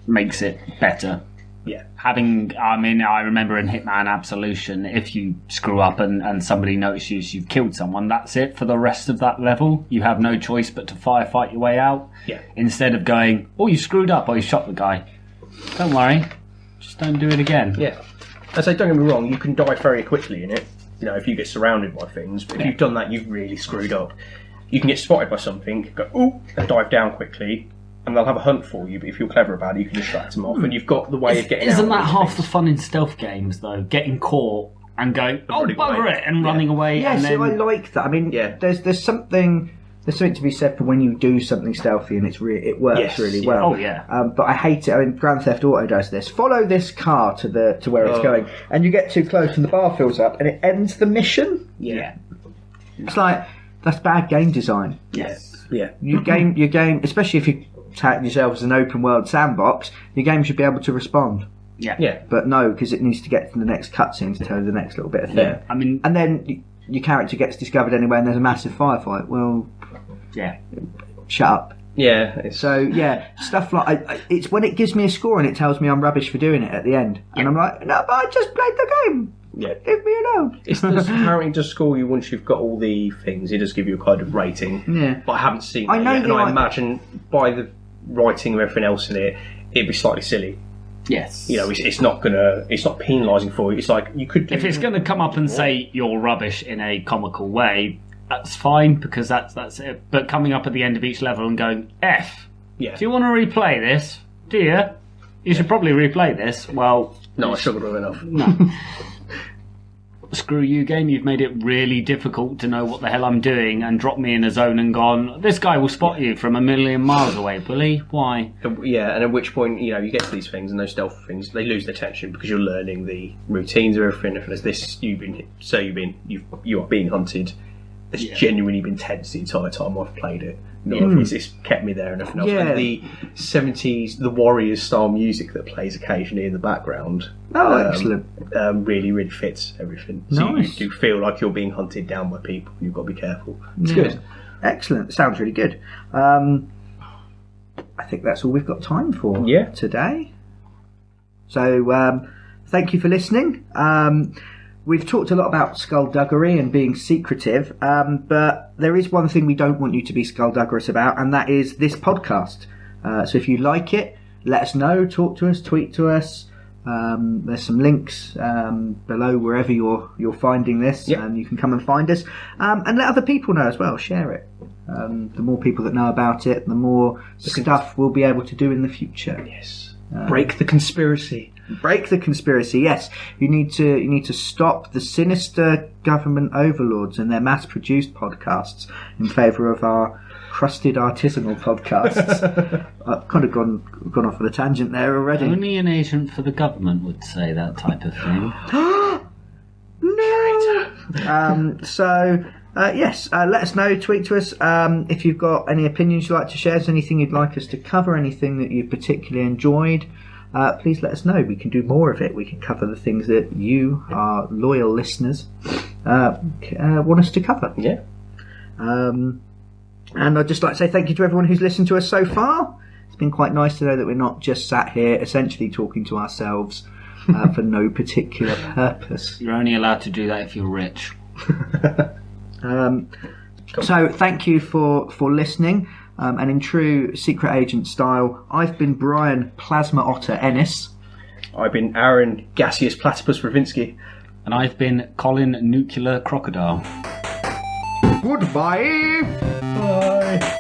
makes it better. Yeah. I remember in Hitman Absolution, if you screw up and somebody notices you've killed someone, that's it for the rest of that level. You have no choice but to firefight your way out. Yeah. Instead of going, you screwed up, or you shot the guy. Don't worry, just don't do it again. Yeah. I say, don't get me wrong, you can die very quickly in it, if you get surrounded by things, but if you've done that, you've really screwed up. You can get spotted by something, go, and dive down quickly, and they'll have a hunt for you, but if you're clever about it, you can distract them off, and you've got the way of getting out. Isn't that half the fun in stealth games, though? Getting caught and going, bugger it, and running away. Yeah, and so I like that. I mean, there's something to be said for when you do something stealthy and it works really well. Oh, yeah. But I hate it. I mean, Grand Theft Auto does this. Follow this car to where it's going, and you get too close and the bar fills up, and it ends the mission. Yeah. It's like, that's bad game design. Yes. Yeah. Your game, especially if you tag yourself as an open world sandbox, your game should be able to respond. Yeah. But no, because it needs to get to the next cutscene to tell you the next little bit of thing. Yeah. I mean, and then your character gets discovered anyway, and there's a massive firefight. Well, shut up. Yeah. So stuff like it's when it gives me a score and it tells me I'm rubbish for doing it at the end, and I'm like, no, but I just played the game. Yeah. Leave me alone. Apparently does score you once you've got all the things. It does give you a kind of rating. Yeah. But I haven't seen it yet, and I imagine by the writing and everything else in it, it'd be slightly silly. Yes. It's not penalising for you. It's like you could. If it's going to come up and say you're rubbish in a comical way, that's fine because that's it. But coming up at the end of each level and going F. Yeah. Do you want to replay this? Do you? You should probably replay this. Well, no, I struggled with enough. No. Screw you, game. You've made it really difficult to know what the hell I'm doing and dropped me in a zone and gone, this guy will spot you from a million miles away, will he? Why? Yeah, and at which point, you get to these things and those stealth things, they lose their tension because you're learning the routines of everything. If there's this, you are being hunted. It's genuinely been tense the entire time I've played it. It's kept me there and everything else. And the 70s, the Warriors style music that plays occasionally in the background. Excellent. Really, really fits everything. Nice. So you do feel like you're being hunted down by people. You've got to be careful. It's good. Excellent. Sounds really good. I think that's all we've got time for today. So thank you for listening. We've talked a lot about skullduggery and being secretive, but there is one thing we don't want you to be skullduggerous about, and that is this podcast. So if you like it, let us know, talk to us, tweet to us. There's some links below wherever you're finding this, and you can come and find us. And let other people know as well, share it. The more people that know about it, the more stuff we'll be able to do in the future. Yes. Break the conspiracy. Break the conspiracy. Yes, you need to stop the sinister government overlords and their mass-produced podcasts in favour of our crusted artisanal podcasts. I've kind of gone off on a tangent there already. Only an agent for the government would say that type of thing. No. Yes, let us know, tweet to us if you've got any opinions you'd like to share, anything you'd like us to cover, anything that you particularly enjoyed. Please let us know. We can do more of it. We can cover the things that you, our loyal listeners, want us to cover. Yeah. And I'd just like to say thank you to everyone who's listened to us so far. It's been quite nice to know that we're not just sat here essentially talking to ourselves for no particular purpose. You're only allowed to do that if you're rich. So thank you for listening. And in true Secret Agent style, I've been Brian Plasma Otter Ennis. I've been Aaron Gaseous Platypus Ravinsky. And I've been Colin Nuclear Crocodile. Goodbye. Bye.